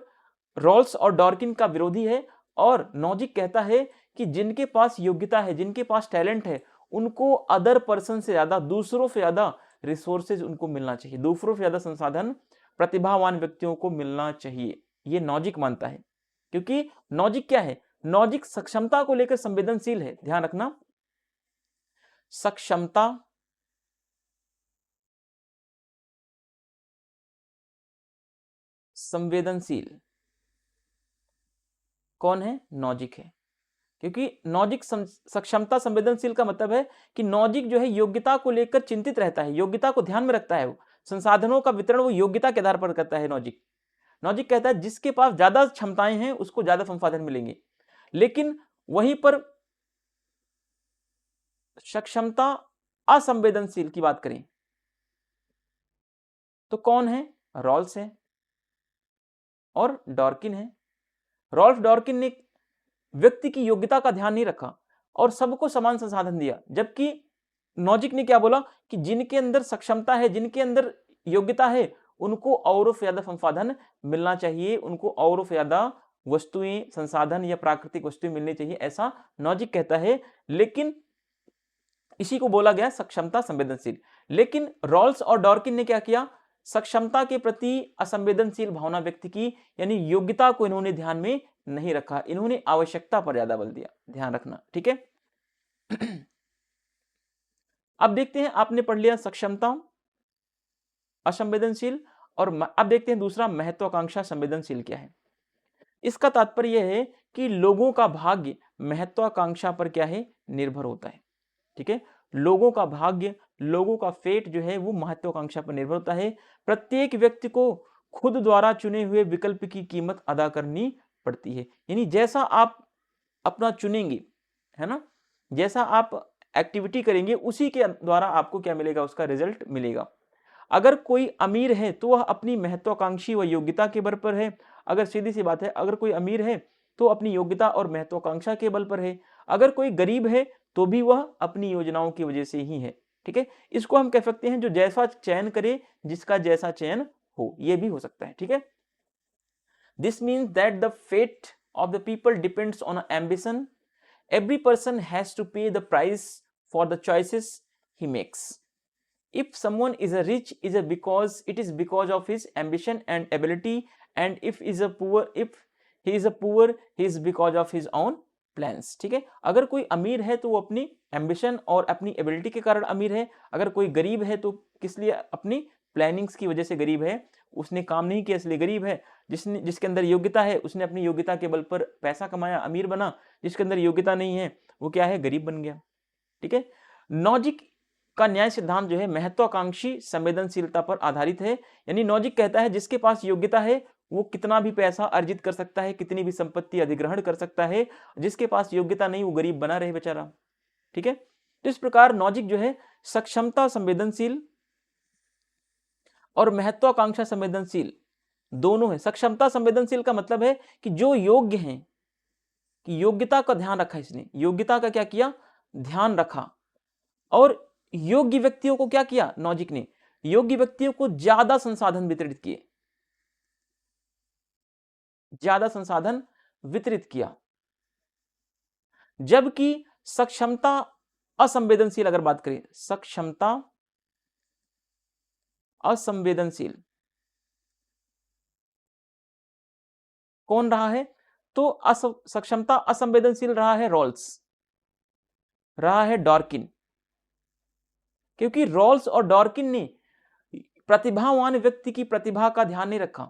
रॉल्स और डॉर्किन का विरोधी है, और नॉजिक कहता है कि जिनके पास योग्यता है, जिनके पास टैलेंट है, उनको अदर पर्सन से ज्यादा, दूसरों से ज्यादा रिसोर्सेज उनको मिलना चाहिए, दूसरों से ज्यादा संसाधन प्रतिभावान व्यक्तियों को मिलना चाहिए। ये नॉजिक मानता है, क्योंकि नॉजिक क्या है, नॉजिक सक्षमता को लेकर संवेदनशील है। ध्यान रखना, सक्षमता संवेदनशील कौन है, नॉजिक है। क्योंकि नॉजिक सक्षमता संवेदनशील का मतलब है कि नॉजिक जो है योग्यता को लेकर चिंतित रहता है, योग्यता को ध्यान में रखता है। वो संसाधनों का वितरण वो योग्यता के आधार पर करता है। नॉजिक नॉजिक कहता है जिसके पास ज्यादा क्षमताएं हैं उसको ज्यादा संसाधन मिलेंगे। लेकिन वहीं पर सक्षमता असंवेदनशील की बात करें तो कौन है, रॉल्स है और डॉर्किन है। रॉल्फ डॉर्किन ने व्यक्ति की योग्यता का ध्यान नहीं रखा और सबको समान संसाधन दिया, जबकि नॉजिक ने क्या बोला कि जिनके अंदर सक्षमता है, जिनके अंदर योग्यता है, उनको और ज्यादा संसाधन मिलना चाहिए, उनको और ज्यादा वस्तुएं, संसाधन या प्राकृतिक वस्तुएं मिलनी चाहिए, ऐसा नॉजिक कहता है। लेकिन इसी को बोला गया सक्षमता संवेदनशील। लेकिन रॉल्स और डॉर्किन ने क्या किया, सक्षमता के प्रति असंवेदनशील भावना व्यक्त की, यानी योग्यता को इन्होंने ध्यान में नहीं रखा, इन्होंने आवश्यकता पर ज्यादा बल दिया। ध्यान रखना, ठीक है। अब देखते हैं, आपने पढ़ लिया सक्षमता असंवेदनशील, और अब देखते हैं दूसरा महत्वाकांक्षा संवेदनशील क्या है। इसका तात्पर्य यह है कि लोगों का भाग्य महत्वाकांक्षा पर क्या है, निर्भर होता है। ठीक है, लोगों का भाग्य, लोगों का फेट जो है वो महत्वाकांक्षा पर निर्भर होता है। प्रत्येक व्यक्ति को खुद द्वारा चुने हुए विकल्प की कीमत अदा करनी पड़ती है। यानी जैसा आप अपना चुनेंगे, है ना, जैसा आप एक्टिविटी करेंगे उसी के द्वारा आपको क्या मिलेगा, उसका रिजल्ट मिलेगा। अगर कोई अमीर है तो वह अपनी महत्वाकांक्षी व योग्यता के बल पर है। अगर सीधी सी बात है, अगर कोई अमीर है तो अपनी योग्यता और महत्वाकांक्षा के बल पर है। अगर कोई गरीब है तो भी वह अपनी योजनाओं की वजह से ही है। ठीक है, इसको हम कह सकते हैं जो जैसा चयन करे, जिसका जैसा चयन हो, यह भी हो सकता है। ठीक है, this means that the fate of the people depends on ambition. Every person has to pay the price for the choices he makes. If someone is a rich, is a because it is because of his ambition and ability, and if he is a poor, he is because of his own plans। ठीक है, अगर कोई अमीर है तो वो अपनी एम्बिशन और अपनी एबिलिटी के कारण अमीर है। अगर कोई गरीब है तो किस लिए, अपनी प्लानिंग्स की वजह से गरीब है, उसने काम नहीं किया इसलिए गरीब है। जिसके अंदर योग्यता है उसने अपनी योग्यता के बल पर पैसा कमाया, अमीर बना। जिसके अंदर योग्यता नहीं है वो क्या है, गरीब बन गया। ठीक है, नॉजिक का न्याय सिद्धांत जो है महत्वाकांक्षी संवेदनशीलता पर आधारित है। यानी नॉजिक कहता है जिसके पास योग्यता है वो कितना भी पैसा अर्जित कर सकता है, कितनी भी संपत्ति अधिग्रहण कर सकता है। जिसके पास योग्यता नहीं वो गरीब बना रहे बेचारा। ठीक है, तो इस प्रकार नॉजिक जो है सक्षमता संवेदनशील और महत्वाकांक्षा संवेदनशील दोनों है। सक्षमता संवेदनशील का मतलब है कि जो योग्य हैं, कि योग्यता का ध्यान रखा, इसने योग्यता का क्या किया, ध्यान रखा। और योग्य व्यक्तियों को क्या किया, नॉजिक ने योग्य व्यक्तियों को ज्यादा संसाधन वितरित किए, ज्यादा संसाधन वितरित किया। जबकि सक्षमता असंवेदनशील, अगर बात करें सक्षमता असंवेदनशील कौन रहा है, तो सक्षमता असंवेदनशील रहा है रॉल्स, रहा है डॉर्किन। क्योंकि रॉल्स और डॉर्किन ने प्रतिभावान व्यक्ति की प्रतिभा का ध्यान नहीं रखा,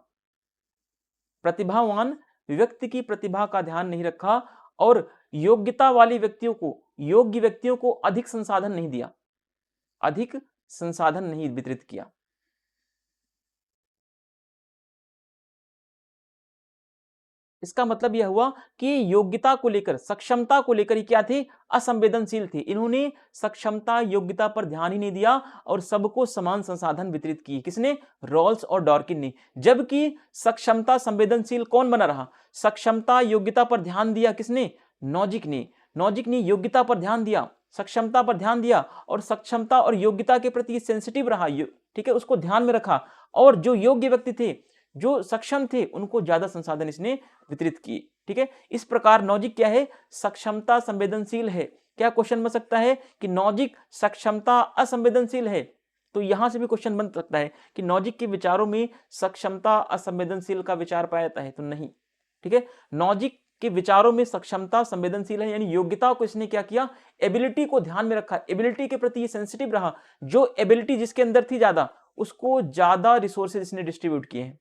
प्रतिभावान व्यक्ति की प्रतिभा का ध्यान नहीं रखा, और योग्यता वाले व्यक्तियों को, योग्य व्यक्तियों को अधिक संसाधन नहीं दिया, अधिक संसाधन नहीं वितरित किया। इसका मतलब यह हुआ कि योग्यता को लेकर, सक्षमता को लेकर ये क्या थे, असंवेदनशील थे। इन्होंने सक्षमता योग्यता पर ध्यान ही नहीं दिया और सबको समान संसाधन वितरित किए। किसने? रॉल्स और डॉर्किन ने। जबकि सक्षमता संवेदनशील कौन बना रहा? सक्षमता योग्यता पर ध्यान दिया किसने? नॉजिक ने। नॉजिक ने योग्यता पर ध्यान दिया, सक्षमता पर ध्यान दिया और सक्षमता और योग्यता के प्रति सेंसिटिव रहा, ठीक है, उसको ध्यान में रखा। और जो योग्य व्यक्ति थे, जो सक्षम थे, उनको ज्यादा संसाधन इसने वितरित किए। ठीक है, इस प्रकार नॉजिक क्या है? सक्षमता संवेदनशील है। क्या क्वेश्चन बन सकता है कि नॉजिक सक्षमता असंवेदनशील है? तो यहां से भी क्वेश्चन बन सकता है कि नॉजिक के विचारों में सक्षमता असंवेदनशील का विचार पाया जाता है? तो नहीं। ठीक है, नॉजिक के विचारों में सक्षमता संवेदनशील है, यानी योग्यता को इसने क्या किया? एबिलिटी को ध्यान में रखा, एबिलिटी के प्रति ये सेंसिटिव रहा। जो एबिलिटी जिसके अंदर थी ज्यादा, उसको ज्यादा रिसोर्सेज इसने डिस्ट्रीब्यूट किए हैं।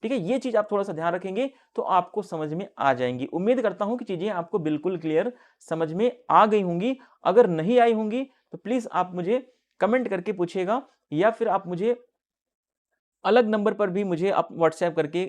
ठीक है, ये चीज आप थोड़ा सा ध्यान रखेंगे तो आपको समझ में आ जाएंगी। उम्मीद करता हूं कि चीजें आपको बिल्कुल क्लियर समझ में आ गई होंगी। अगर नहीं आई होंगी तो प्लीज आप मुझे कमेंट करके पूछिएगा, या फिर आप मुझे अलग नंबर पर भी मुझे आप व्हाट्सएप करके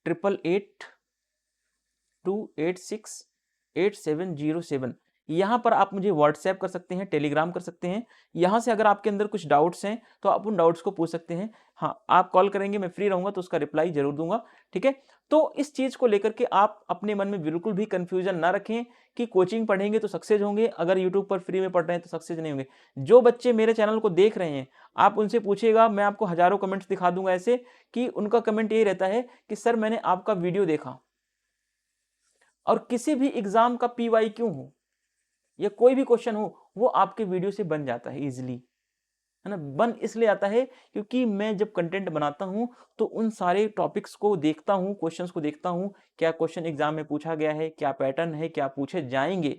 8882868707 यहां पर आप मुझे व्हाट्सएप कर सकते हैं, टेलीग्राम कर सकते हैं। यहां से अगर आपके अंदर कुछ डाउट्स हैं तो आप उन डाउट्स को पूछ सकते हैं। हाँ, आप कॉल करेंगे, मैं फ्री रहूंगा तो उसका रिप्लाई जरूर दूंगा। ठीक है, तो इस चीज को लेकर के आप अपने मन में बिल्कुल भी कंफ्यूजन ना रखें कि कोचिंग पढ़ेंगे तो सक्सेस होंगे, अगर यूट्यूब पर फ्री में पढ़ रहे हैं तो सक्सेस नहीं होंगे। जो बच्चे मेरे चैनल को देख रहे हैं, आप उनसे पूछिएगा, मैं आपको हजारों कमेंट्स दिखा दूंगा ऐसे कि उनका कमेंट यही रहता है कि सर मैंने आपका वीडियो देखा, और किसी भी एग्जाम का पीवाई क्यों हो या कोई भी क्वेश्चन हो, वो आपके वीडियो से बन जाता है इजीली, है ना। बन इसलिए आता है क्योंकि मैं जब कंटेंट बनाता हूं तो उन सारे टॉपिक्स को देखता हूं, क्वेश्चंस को देखता हूं, क्या क्वेश्चन एग्जाम में पूछा गया है, क्या पैटर्न है, क्या पूछे जाएंगे,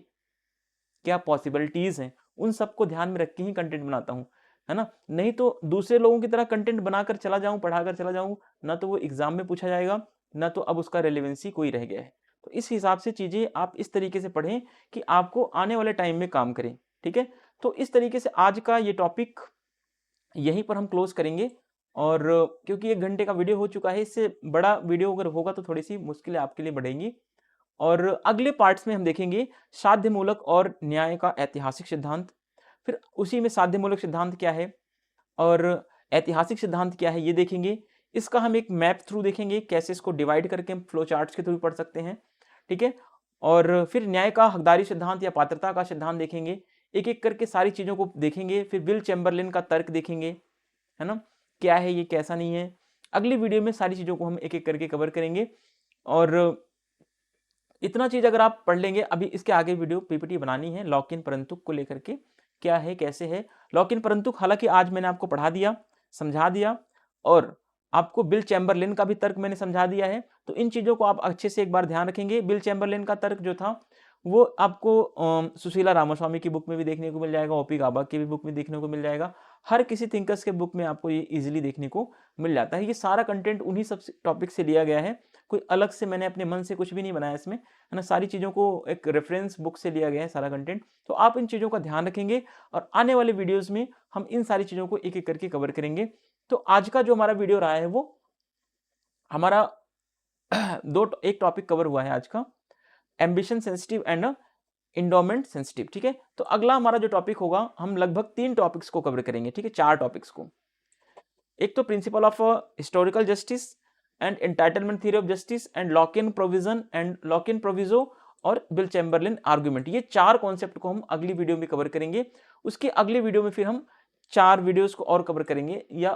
क्या पॉसिबिलिटीज हैं, उन सबको ध्यान में रख के ही कंटेंट बनाता हूं, है ना। नहीं तो दूसरे लोगों की तरह कंटेंट बनाकर चला जाऊं, पढ़ाकर चला जाऊं, ना तो वो एग्जाम में पूछा जाएगा, ना तो अब उसका रेलेवेंसी कोई रह गया है। तो इस हिसाब से चीजें आप इस तरीके से पढ़ें कि आपको आने वाले टाइम में काम करें। ठीक है, तो इस तरीके से आज का ये टॉपिक यहीं पर हम क्लोज करेंगे। और क्योंकि 1 घंटे का वीडियो हो चुका है, इससे बड़ा वीडियो अगर होगा तो थोड़ी सी मुश्किलें आपके लिए बढ़ेंगी। और अगले पार्ट्स में हम देखेंगे साध्यमूलक और न्याय का ऐतिहासिक सिद्धांत, फिर उसी में साध्यमूलक सिद्धांत क्या है और ऐतिहासिक सिद्धांत क्या है ये देखेंगे। इसका हम एक मैप थ्रू देखेंगे, कैसे इसको डिवाइड करके हम फ्लो चार्ट्स के थ्रू पढ़ सकते हैं। ठीक है, और फिर न्याय का हकदारी सिद्धांत या पात्रता का सिद्धांत देखेंगे। एक एक करके सारी चीजों को देखेंगे। फिर विल चैम्बरलिन का तर्क देखेंगे, है ना, क्या है ये, कैसा नहीं है। अगली वीडियो में सारी चीजों को हम एक एक करके कवर करेंगे। और इतना चीज अगर आप पढ़ लेंगे, अभी इसके आगे वीडियो पीपीटी बनानी है लॉक इन परंतुक को लेकर के, क्या है कैसे है लॉक इन परंतुक। हालांकि आज मैंने आपको पढ़ा दिया, समझा दिया, और आपको बिल चैम्बरलिन का भी तर्क मैंने समझा दिया है। तो इन चीजों को आप अच्छे से एक बार ध्यान रखेंगे। बिल चैम्बरलिन का तर्क जो था वो आपको सुशीला रामास्वामी की बुक में भी देखने को मिल जाएगा, ओपी गाबा की भी बुक में देखने को मिल जाएगा, हर किसी थिंकर्स के बुक में आपको ये इजीली देखने को मिल जाता है। ये सारा कंटेंट उन्हीं सब टॉपिक से लिया गया है, कोई अलग से मैंने अपने मन से कुछ भी नहीं बनाया इसमें, है ना। सारी चीज़ों को एक रेफरेंस बुक से लिया गया है सारा कंटेंट। तो आप इन चीज़ों का ध्यान रखेंगे और आने वाले वीडियोज़ में हम इन सारी चीज़ों को एक एक करके कवर करेंगे। तो आज का जो हमारा वीडियो रहा है वो हमारा एक टॉपिक कवर हुआ है आज का, ambition sensitive and endowment sensitive. ठीक है, तो अगला हमारा जो टॉपिक होगा, हम लगभग 3 टॉपिक्स को कवर करेंगे। ठीक है, 4 टॉपिक्स को। एक तो principle of historical justice and entitlement theory of justice and lock in provision and lock in proviso और बिल चैम्बरलिन आर्गुमेंट। ये 4 कॉन्सेप्ट को हम अगली वीडियो में कवर करेंगे। उसके अगले वीडियो में फिर हम 4 वीडियोस को और कवर करेंगे, या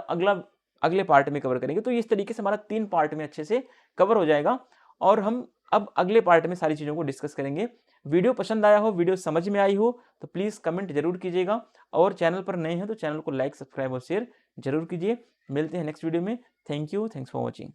अगले पार्ट में कवर करेंगे। तो इस तरीके से हमारा 3 पार्ट में अच्छे से कवर हो जाएगा। और हम अब अगले पार्ट में सारी चीज़ों को डिस्कस करेंगे। वीडियो पसंद आया हो, वीडियो समझ में आई हो तो प्लीज़ कमेंट जरूर कीजिएगा, और चैनल पर नए हैं तो चैनल को लाइक, सब्सक्राइब और शेयर जरूर कीजिए। मिलते हैं नेक्स्ट वीडियो में। Thank you, thanks for watching.